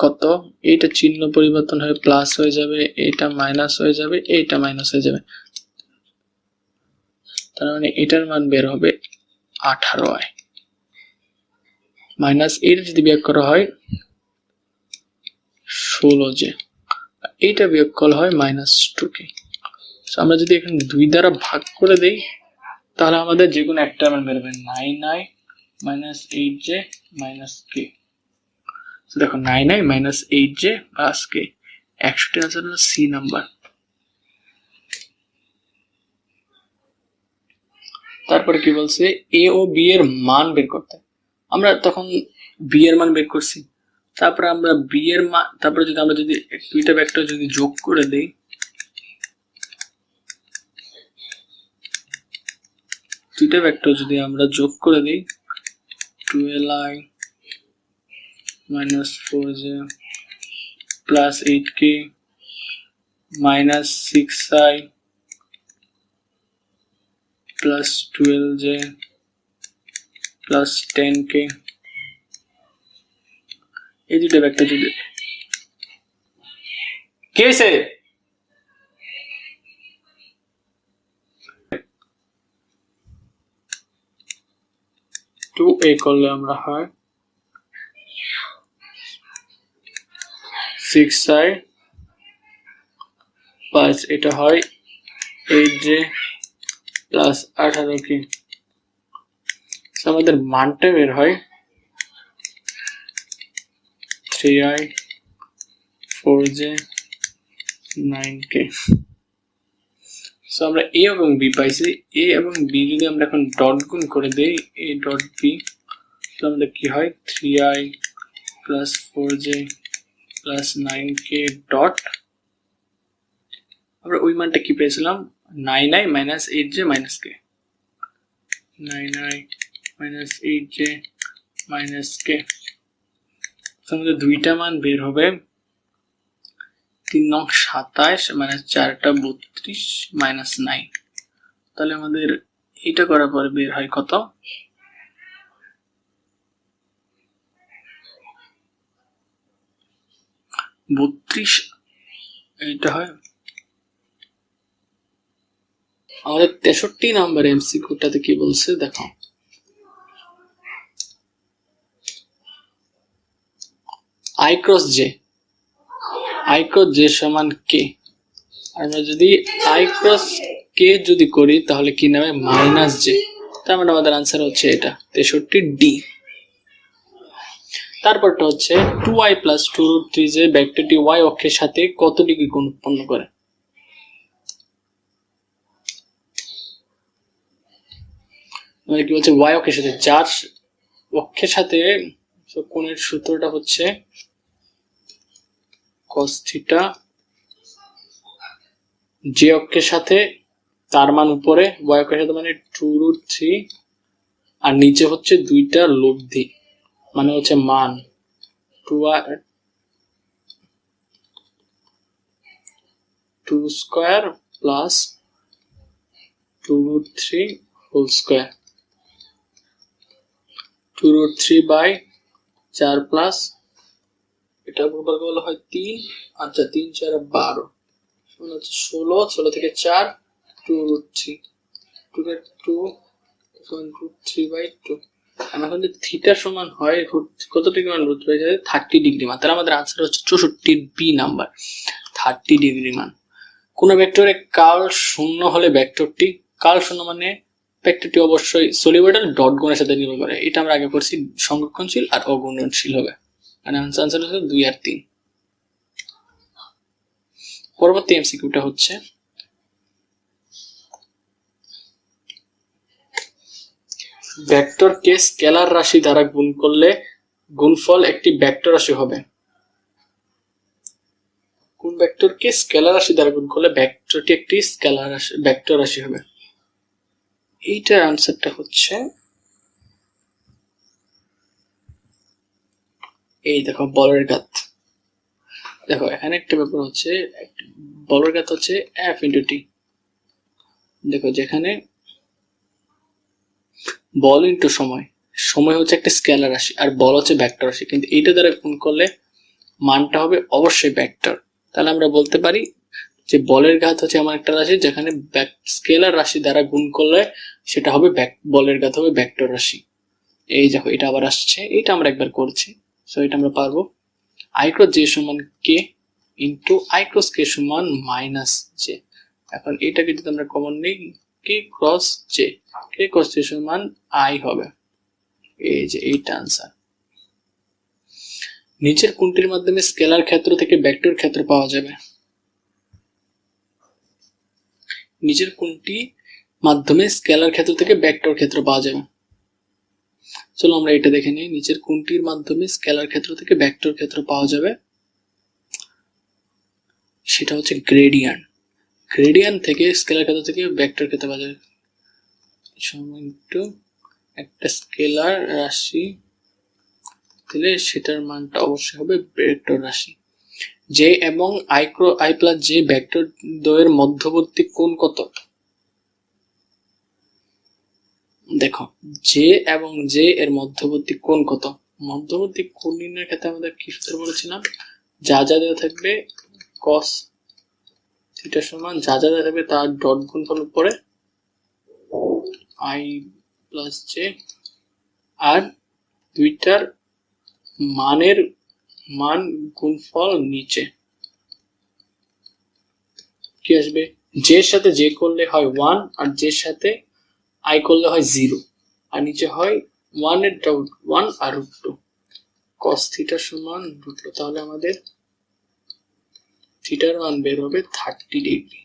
কত? এটা চিহ্ন পরিবর্তন হয়ে প্লাস হয়ে যাবে, এটা মাইনাস হয়ে যাবে, এটা মাইনাস হয়ে যাবে, তার মানে এটার মান বের হবে 18i মাইনাস এটা যদি বিয়োগ করা হয় 16j, এইটা বিয়োগ করলে হয় মাইনাস 2k। আমরা যদি এখানে 2 দ্বারা ভাগ করে দেই তাহলে আমাদের যে কোনো একটা মান বের হবে 9i minus 8j minus k। তো দেখো 9i minus 8j plus k, 61 answer হলো সি নাম্বার। তারপরে কি বলছে a ও b এর মান বের করতে। আমরা তখন b এর মান বের করছি, তারপরে আমরা b এর মান, তারপরে যদি আমরা যদি দুইটা ভেক্টর যদি যোগ করে দেই, দুইটা ভেক্টর যদি আমরা যোগ করে দেই 12i minus 4j plus 8k minus 6i plus 12j plus 10k, এই দুটো ভেক্টর যদি কেসে 2a করলে আমরা হয় 6i প্লাস এটা হয় 8j প্লাস 18k। আমাদের মানটা বের হয় 3i 4j 9k। সো আমরা a এবং b পাইছি, a এবং b যদি আমরা এখন ডট গুণ করে দেই a ডট b, তো আমাদের কি হয় 3i plus 4j plus 9k dot, আমরা ওই মানটা কি পেয়েছিলাম 9i minus 8j minus k, 9i minus 8j minus k। তো আমাদের দুইটা মান বের হবে 3 নং 27 minus 4টা 32 minus 9। তাহলে আমাদের এটা করার পরে বের হয় কত 32, এটা হয় আমাদের 63 নাম্বার এমসিকিউটাতে কি বলছে দেখো, i cross j সমান k, আমরা যদি i cross k যদি করি তাহলে কি নামে মাইনাস j, তার মানে আমাদের आंसर হচ্ছে এটা 63 ডি। তারপরটা হচ্ছে 2i plus 2√3j ভেক্টরটি y অক্ষের সাথে কত ডিগ্রি কোণ উৎপন্ন করে। মানে কি বলছে y অক্ষের সাথে, যার অক্ষের সাথে কোণের সূত্রটা হচ্ছে cos থিটা, j অক্ষের সাথে তার মান উপরে, y অক্ষের সাথে মানে 2√3 আর নিচে হচ্ছে দুইটা লব্ধি মানে হচ্ছে মান 2 square plus 2√3 whole square, 2√3 by 4 plus এটা বর্গ হলো হয় 3, আচ্ছা 3 4 12 মানে হচ্ছে 16, 16 থেকে 4 2√3 2 √3 বাই 2, এখন যদি থিটা সমান হয় কত ডিগ্রি মান রুট রয়েছে 30 ডিগ্রি মান, তাহলে আমাদের আনসার হচ্ছে 64 বি নাম্বার, 30 ডিগ্রি মান। কোন ভেক্টরে কার্ল শূন্য হলে ভেক্টরটি, কার্ল শূন্য মানে ভেক্টরটি অবশ্যই সলিউটেড ডট গুণের সাথে নির্ভর করে। এটা আমরা আগে করছি, সংরক্ষণশীল আর অগুণনশীল হবে, মানে আনসার হচ্ছে 2 আর 3। পরবর্তী এমসিকিউটা হচ্ছে ভেক্টরকে স্কেলার রাশি দ্বারা গুণ করলে গুণফল একটি ভেক্টর রাশি হবে। কোন ভেক্টরকে স্কেলার রাশি দ্বারা গুণ করলে ভেক্টরটি একটি স্কেলার রাশি ভেক্টর রাশি হবে? এইটার আনসারটা হচ্ছে এই দেখো বলের ঘাত। দেখো এখানে একটা ব্যাপার হচ্ছে, বলের ঘাত হচ্ছে এফ ইন্টু টি। দেখো যেখানে বল ইন্টু সময়, সময় হচ্ছে একটা স্কেলার রাশি আর বল হচ্ছে ভেক্টর রাশি, কিন্তু এইটা দ্বারা গুণ করলে মানটা হবে অবশ্যই ভেক্টর। তাহলে আমরা বলতে পারি যে বলের ঘাত হচ্ছে এমন একটা রাশি যেখানে স্কেলার রাশি দ্বারা গুণ করলে সেটা হবে বলের ঘাত হবে ভেক্টর রাশি। এই দেখো এটা আবার আসছে, এটা আমরা একবার করছি, সো এটা আমরা পারবো। i ক্রস জে সমান কে ইন্টু i ক্রস কে সমান মাইনাস জে। এখন এটাকে যদি আমরা কমন নিই, কে ক্রস জে, কে ক্রস জে সমান i হবে। এই যে এইটা আনসার। নিচের কোনটির মাধ্যমে স্কেলার ক্ষেত্র থেকে ভেক্টর ক্ষেত্র পাওয়া যাবে? নিচের কোনটি মাধ্যমে স্কেলার ক্ষেত্র থেকে ভেক্টর ক্ষেত্র পাওয়া যাবে? চলো আমরা এটা দেখে নিই, নিচের কোনটির মাধ্যমে স্কেলার ক্ষেত্র থেকে ভেক্টর ক্ষেত্র পাওয়া যাবে? সেটা হচ্ছে গ্রেডিয়েন্ট। গ্রেডিয়েন্ট থেকে স্কেলার ক্ষেত্র থেকে ভেক্টর ক্ষেত্র পাওয়া যাবে সমান টু একটা স্কেলার রাশি দিলে সেটার মানটা অবশ্যই হবে ভেক্টর রাশি। জে এবং আই প্লাস জে ভেক্টর দ্বয়ের মধ্যবর্তী কোণ কত? দেখো জে এবং জে এর মধ্যবর্তী কোণ কত? মধ্যবর্তী কোণ নির্ণয়ের ক্ষেত্রে আমাদের কি সূত্র বলেছিলাম? যা যা দেওয়া থাকবে cos থিটা সমান যা যা দেওয়া থাকবে তার ডট গুণফল উপরে আই প্লাস জে, আর দুইটার মানের মান গুণফল নিচে কি আসবে? জে এর সাথে জে করলে হয় 1, আর জে এর সাথে আই করলে হয় 0, আর নিচে হয় 1 এর ডাউট 1 আর √2 cos থিটা সমান √2। তাহলে আমাদের থিটার মান বের হবে 30 ডিগ্রি,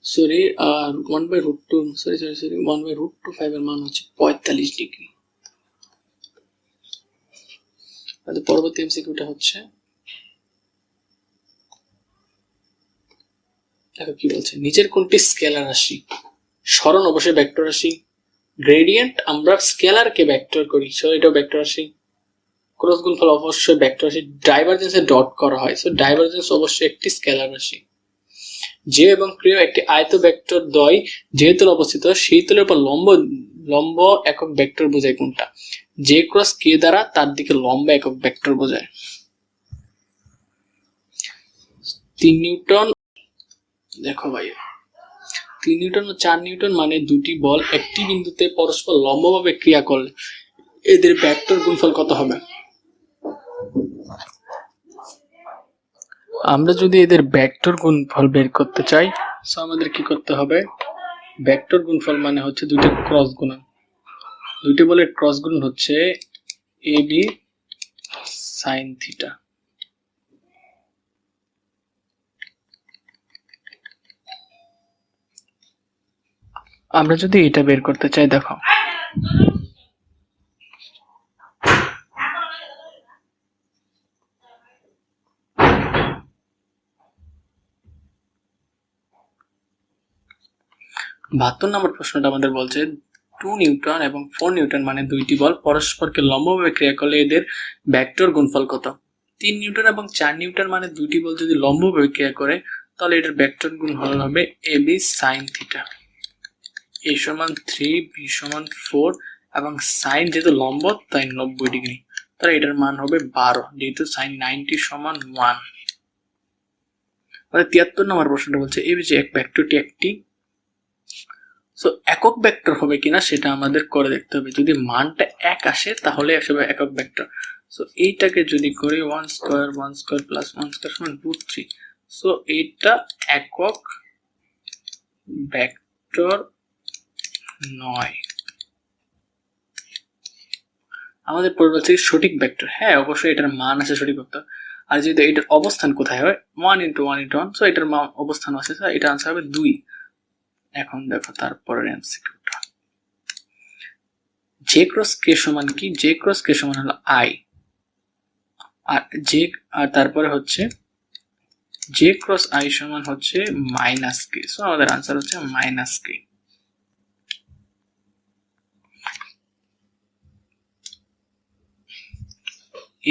সরি 1/√2, সরি 1/√25 এর মান হচ্ছে 45 ডিগ্রি। পরবর্তী এমসিকিউটা হচ্ছে, দেখো কি বলছে, নিচের কোনটি স্কেলার রাশি? সরণ অবশ্যই ভেক্টর রাশি, গ্রেডিয়েন্ট আমরা স্কেলারকে ভেক্টর করি, সো এটাও ভেক্টর রাশি, ক্রস গুণফল অবশ্যই ভেক্টর রাশি, ডাইভারজেন্সে ডট করা হয়, সো ডাইভারজেন্স অবশ্যই একটি স্কেলার রাশি। জে এবং ক্রিয় একটি আয়ত ভেক্টর দ্বয় যে তলে অবস্থিত সেই তলের উপর লম্ব একক ভেক্টর বোঝায় কোনটা? জে ক্রস কে দ্বারা তার দিকে লম্ব একক ভেক্টর বোঝায়। 3 নিউটন, দেখো ভাই 3 নিউটন ও 4 নিউটন মানে দুটি বল একটি বিন্দুতে পরস্পর লম্বভাবে ক্রিয়া করলে এদের ভেক্টর গুণফল কত হবে? আমরা যদি এদের ভেক্টর গুণফল বের করতে চাই, সো আমাদের কি করতে হবে? ভেক্টর গুণফল মানে হচ্ছে দুইটা ক্রস গুণন, দুইটি বলের ক্রস গুণন হচ্ছে এ বি সাইন থিটা। আমরা যদি এটা বের করতে চাই, দেখো বাহাত্তর নম্বর প্রশ্নটা আমাদের বলছে 2 নিউটন এবং 4 নিউটন মানে দুইটি বল পরস্পরকে লম্বভাবে ক্রিয়া করলে এদের ভেক্টর গুণফল কত? 3 নিউটন এবং 4 নিউটন মানে দুইটি বল যদি লম্বভাবে ক্রিয়া করে তাহলে এটার ভেক্টর গুণফল হবে এ বি সাইন থিটা। এ সমান 3, বি সমান 4 এবং সাইন যেহেতু লম্ব তাই 90 ডিগ্রি, তাহলে এটার মান হবে 12, যেহেতু সাইন 90 সমান 1। 73 নম্বর প্রশ্নটা বলছে এই যে এক ভেক্টরটি একটি সো একক ভেক্টর হবে কিনা সেটা আমাদের করে দেখতে হবে। যদি মানটা 1 আসে তাহলে আসলে একক ভেক্টর। সো এইটাকে যদি করি 1 স্কয়ার প্লাস 1 স্কয়ার সমান √3, সো এইটা একক ভেক্টর নয়। আমাদের পরিবর্তে সঠিক ভেক্টর, হ্যাঁ অবশ্যই এটার মান আছে সঠিক ভেক্টর। আর যদি এটার অবস্থান কোথায় হয় 1 × 1 × 1, সো এটার মান অবস্থান আছে, এটা আনসার হবে 2। এখন দেখো তারপরের এমসিকিউটা, জে ক্রস কে সমান কি? জে ক্রস কে সমান হলো আই, আর জে আর তারপরে হচ্ছে জে ক্রস আই সমান হচ্ছে মাইনাস কে। সো আমাদের আনসার হচ্ছে মাইনাস কে।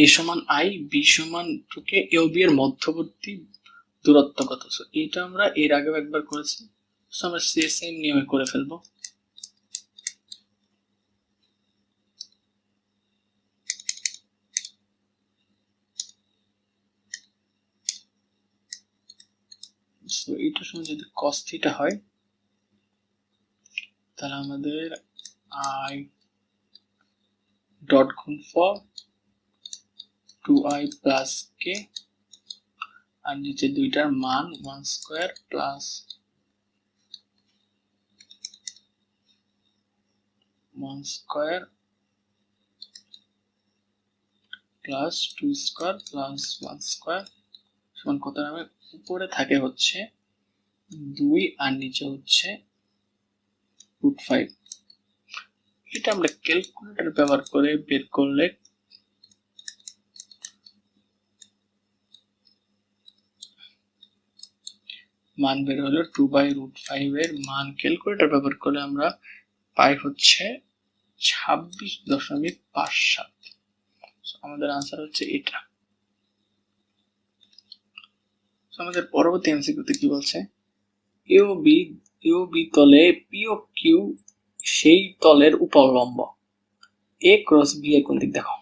এ সমান আই, বি সমান 2কে, এ ও বি এর মধ্যবর্তী দূরত্ব কত? সো এটা আমরা এর আগেও একবার করেছি, সো আমরা সেম নিয়মে করে ফেলবো। সো এইটার সময় যদি cos থিটা হয় তাহলে আমাদের আই ডট গুণফল 2i প্লাস কে, আর নিচে দুইটার মান 1 square plus 1 square plus 2 square plus 1 square সমান কত হবে? উপরে থাকে হচ্ছে 2 আর নিচে হচ্ছে √5। এটা আমরা ক্যালকুলেটর ব্যবহার করে বের করলে মান বের হলো 2/√5 এর মান ক্যালকুলেটর ব্যবহার করে আমরা পাই হচ্ছে 26.57। আমাদের আনসার হচ্ছে এটা। আমাদের পরবর্তী এমসিকিউতে কি বলছে? এও বি তলে পি ও কিউ সেই তলের উপলম্ব, এ ক্রস বি এর কোন দিক? দেখো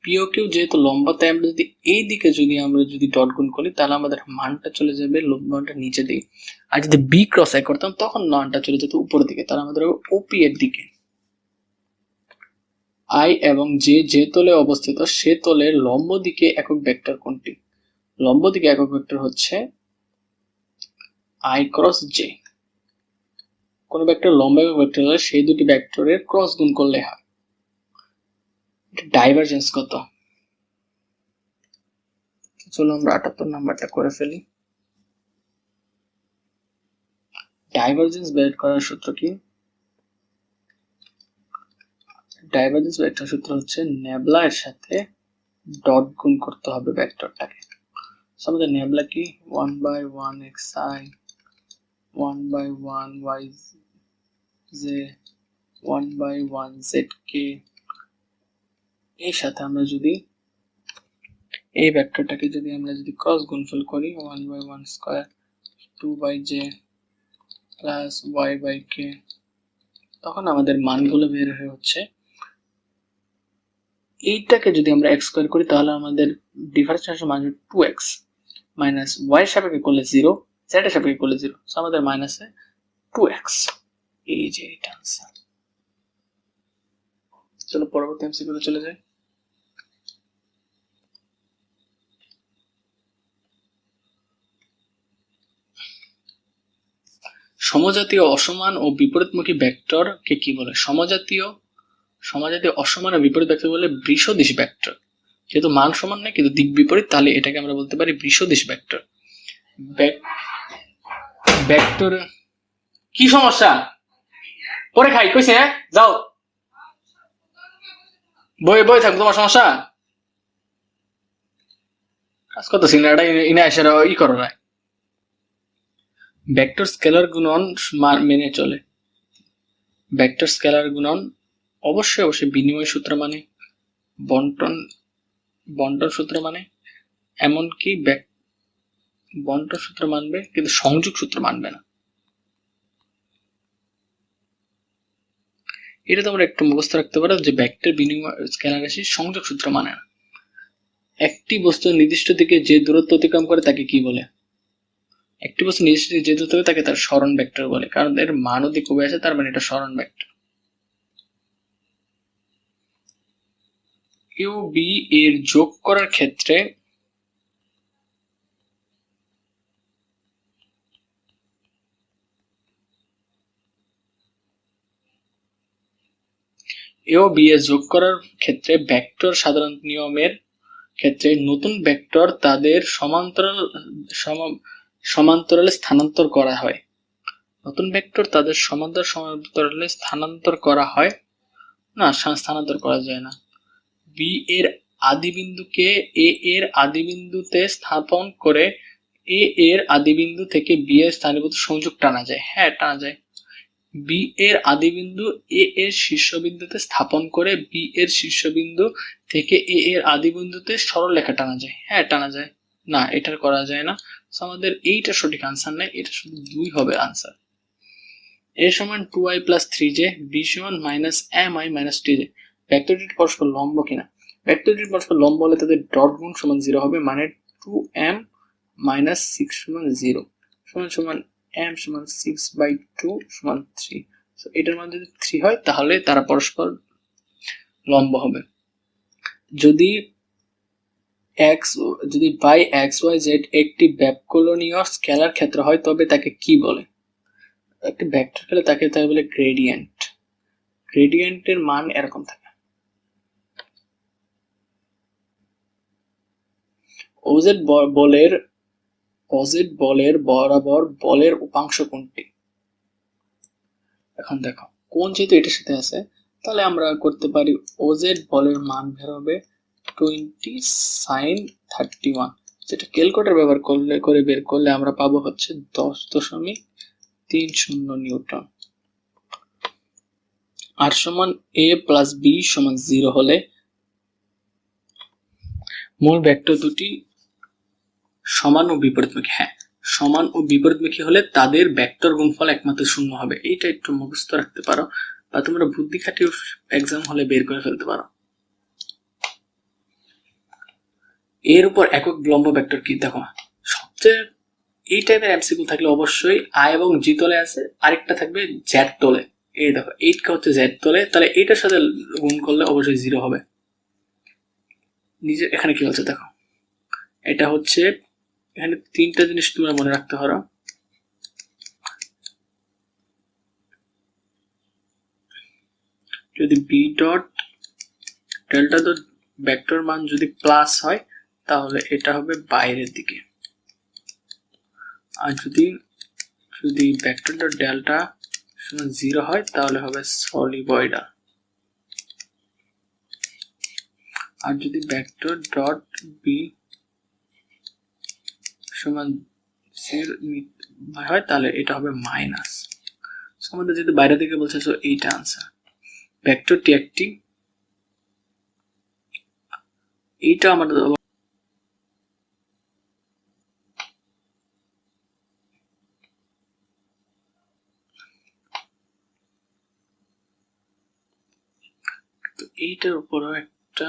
পি ও কিউ যেহেতু লম্বা, তাই আমরা যদি এই দিকে আমরা যদি ডট গুণ করি তাহলে আমাদের মানটা চলে যাবে লম্বাটা নিচে দিকে, আর যদি বি ক্রস আই করতাম তখন মানটা চলে যেত উপরের দিকে, তাহলে আমাদের ওপি এর দিকে। আই এবং যে তলে অবস্থিত সে তলের লম্ব দিকে একক ভেক্টর কোনটি? লম্ব দিকে একক ভেক্টর হচ্ছে আই ক্রস জে। কোন ভেক্টর লম্ব একক ভেক্টর হলে সেই দুটি ভেক্টরের ক্রস গুণ করলে হয়। ডাইভারজেন্স কত? চলো আমরা 78 নাম্বারটা করে ফেলি। ডাইভারজেন্স বের করার সূত্র কি? ডাইভারজেন্স বের করার সূত্র হচ্ছে নেবলা এর সাথে ডট গুণ করতে হবে ভেক্টরটাকে। আমাদের নেবলা কি? 1/1 xi 1/1 yj 1/1 zk। এর সাথে আমরা যদি এই ভেক্টরটাকে যদি আমরা ক্রস গুণফল করি 1/1 স্কয়ার 2/j প্লাস y/k, তখন আমাদের মানগুলো বের হয়ে হচ্ছে, এইটাকে যদি আমরা x স্কয়ার করি তাহলে আমাদের ডিফারেন্সিয়েশন মান 2x মাইনাস y এর সাপেক্ষে করলে 0, z এর সাপেক্ষে করলে 0, সো আমাদের মাইনাসে 2x। এই যে এটা आंसर। চলো পরবর্তী এমসিকিউতে চলে যাই। সমজাতীয় অসমান ও বিপরীতমুখী ভেক্টর কে কি বলে? সমজাতীয় অসমান ও বিপরীত ভেক্টর বলে বৃষদিশ ভেক্টর। যেহেতু মান সমান নয় কিন্তু দিক বিপরীত, তাহলে এটাকে আমরা বলতে পারি বৃষদিশ ভেক্টর। ভেক্টর কি সমস্যা? পরে খাই কইছে, হ্যাঁ যাও বই থাক, তোমার সমস্যা কাজ করতেছি না, এটা ইনা এসে ই করো না। ভেক্টর স্কেলার গুণন মেনে চলে। ভেক্টর স্কেলার গুণন অবশ্যই বিনিময় সূত্র মানে, বন্টন সূত্র মানে, এমনকি বন্টন সূত্র মানবে কিন্তু সংযোগ সূত্র মানবে না। এটা তোমরা একটু মুখস্থ রাখতে পারো যে ভেক্টর বিনিময় স্কেলার রাশি সংযোগ সূত্র মানে না। একটি বস্তু নির্দিষ্ট দিকে যে দূরত্ব অতিক্রম করে তাকে কি বলে? একটি বস্তু নিজের সাথে যেতে হবে তাকে তার সরণ ভেক্টর বলে, কারণ এর মান ওদিকে কমে আসে, তার মানে এটা সরণ ভেক্টর। ইউ বি এর যোগ করার ক্ষেত্রে এ ও বি এর যোগ করার ক্ষেত্রে ভেক্টর সাধারণ নিয়মের ক্ষেত্রে নতুন ভেক্টর তাদের সমান্তরালে স্থানান্তর করা হয়। নতুন ভেক্টর তাদের সমান্তরালে স্থানান্তর করা হয় না, স্থানান্তর করা যায় না। বি এর আদি বিন্দুকে এ এর আদি বিন্দুতে স্থাপন করে এ এর আদি বিন্দু থেকে বি এর স্থানীভূত সংযোগ টানা যায়। হ্যাঁ, টানা যায়। বি এর আদি বিন্দু এ এর শীর্ষবিন্দুতে স্থাপন করে বি এর শীর্ষবিন্দু থেকে এ এর আদি বিন্দুতে সরলরেখা টানা যায়। হ্যাঁ, টানা যায়। না, এটা করা যায় না। আমাদের এইটা সঠিক আনসার নাই, এটা শুধু 2 হবে আনসার। a সমান 2i প্লাস 3j, b সমান মাইনাস mi মাইনাস tj। ভেক্টরটি পরস্পর লম্ব কিনা? ভেক্টরটি পরস্পর লম্ব হলে তাদের ডট গুণ সমান 0 হবে, মানে 2m মাইনাস 6 সমান 0 সমান m সমান 6/2 সমান 3। সো এটার মান যদি 3 হয় তাহলে তারা পরস্পর লম্ব হবে। যদি বাই xyz একটি ব্যাপকলনীয় স্কেলার ক্ষেত্র হয় তবে তাকে কি বলে? একটি ভেক্টর হলে তাকে বলে গ্রেডিয়েন্ট। গ্রেডিয়েন্টের মান এরকম থাকে। ওজেড বলের বরাবর বলের উপাংশ কোনটি? এখন দেখো, কোন যেহেতু এটার সাথে আছে তাহলে আমরা করতে পারি ওজেড বলের মান বের হবে 20 sin 31, যেটা ক্যালকুলেটর ব্যবহার করে বের করলে আমরা পাবো হচ্ছে 10.30 নিউটন। আর সমান a প্লাস b সমান 0 হলে মূল ভেক্টর দুটি সমান ও বিপরীতমুখী। হ্যাঁ, সমান ও বিপরীতমুখী হলে তাদের ভেক্টর গুণফল একমাত্র শূন্য হবে। এইটা একটু মুখস্থ রাখতে পারো বা তোমরা বুদ্ধি খাটিয়ে এক্সাম হলে বের করে ফেলতে পারো। এর উপর একক লম্ব ভেক্টর কি? দেখো, সবচেয়ে এই টাইপের এমসিকিউ থাকলে অবশ্যই আই এবং জি তলে আছে, আরেকটা থাকবে জেড তলে। এই দেখো, 8 কা হচ্ছে জেড তলে, তাহলে এইটার সাথে গুণ করলে অবশ্যই 0 হবে। নিজে এখানে কি বলছে দেখো, এটা হচ্ছে এখানে 3টা জিনিস তোমরা মনে রাখতে পারো। যদি B dot delta dot vector মান যদি প্লাস হয় তাহলে এটা হবে বাইরের দিকে, আর যদি ভেক্টর ডট ডেল্টা সমান 0 হয় তাহলে হবে সলিবয়েডাল। আর যদি ভেক্টর ডট বি সমান 0 হয় তাহলে এটা হবে মাইনাস। আমাদের যেহেতু বাইরে থেকে বলছে, সো এইটা আনসার। ভেক্টরটি একটি, এইটা আমাদের তো এইটার উপরও একটা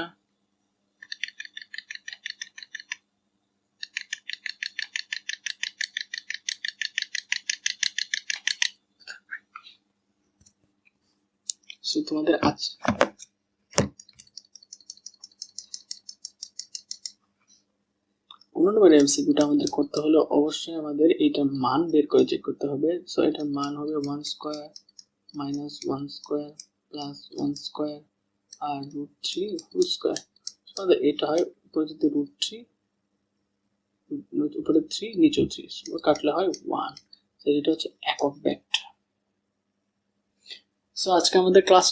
তোমাদের আছে। অন্যান্য এমসিকিউটা আমাদের করতে হলে অবশ্যই আমাদের এইটার মান বের করে চেক করতে হবে। সো এটার মান হবে 1 square minus 1 square plus 1 square আর √3 হোল স্কয়ার। আমাদের এটা হয় উপরে যদি √3 উপরে 3 নিচে 3 কাটলে হয় 1। এটা হচ্ছে একক ভেক্টর। সো আজকে আমাদের ক্লাসটা